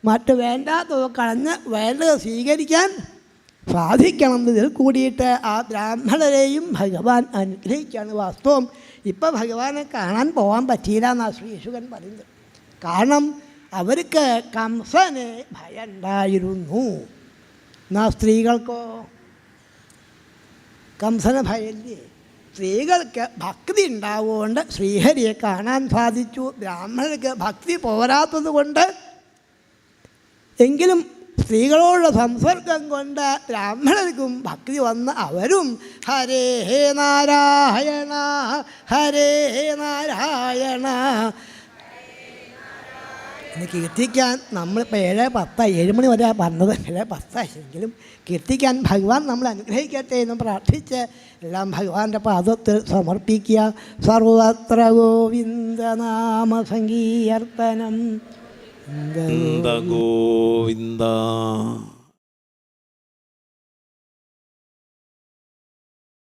മറ്റ് വേണ്ടാത്തത് കളഞ്ഞ് വേണ്ടത് സ്വീകരിക്കാൻ സാധിക്കണം. ഇതിൽ കൂടിയിട്ട് ആ ബ്രാഹ്മണരെയും ഭഗവാൻ അനുഗ്രഹിക്കുകയാണ്. വാസ്തവം ഇപ്പം ഭഗവാനെ കാണാൻ പോകാൻ പറ്റിയില്ല എന്നാണ് ശ്രീശുകൻ പറയുന്നത്. കാരണം അവർക്ക് കംസനെ ഭയം ഉണ്ടായിരുന്നു. എന്നാൽ സ്ത്രീകൾക്കോ കംസന് ഭയല്ലേ. സ്ത്രീകൾക്ക് ഭക്തി ഉണ്ടാവുകൊണ്ട് ശ്രീഹരിയെ കാണാൻ സാധിച്ചു. ബ്രാഹ്മണർക്ക് ഭക്തി പോരാത്തത് കൊണ്ട് എങ്കിലും സ്ത്രീകളോടുള്ള സംസർഗം കൊണ്ട് ബ്രാഹ്മണർക്കും ഭക്തി വന്ന് അവരും ഹരേ നാരായണ ഹരേ നാരായണ എന്ന് കീർത്തിക്കാൻ നമ്മളിപ്പോൾ 7:10 7 മണി വരെ പറഞ്ഞത് 7:10 എങ്കിലും കീർത്തിക്കാൻ ഭഗവാൻ നമ്മൾ അനുഗ്രഹിക്കട്ടെ എന്ന് പ്രാർത്ഥിച്ച് എല്ലാം ഭഗവാന്റെ പാദത്തിൽ സമർപ്പിക്കുക. സർവത്ര ഗോവിന്ദനാമ സങ്കീർത്തനം ഗോവിന്ദ.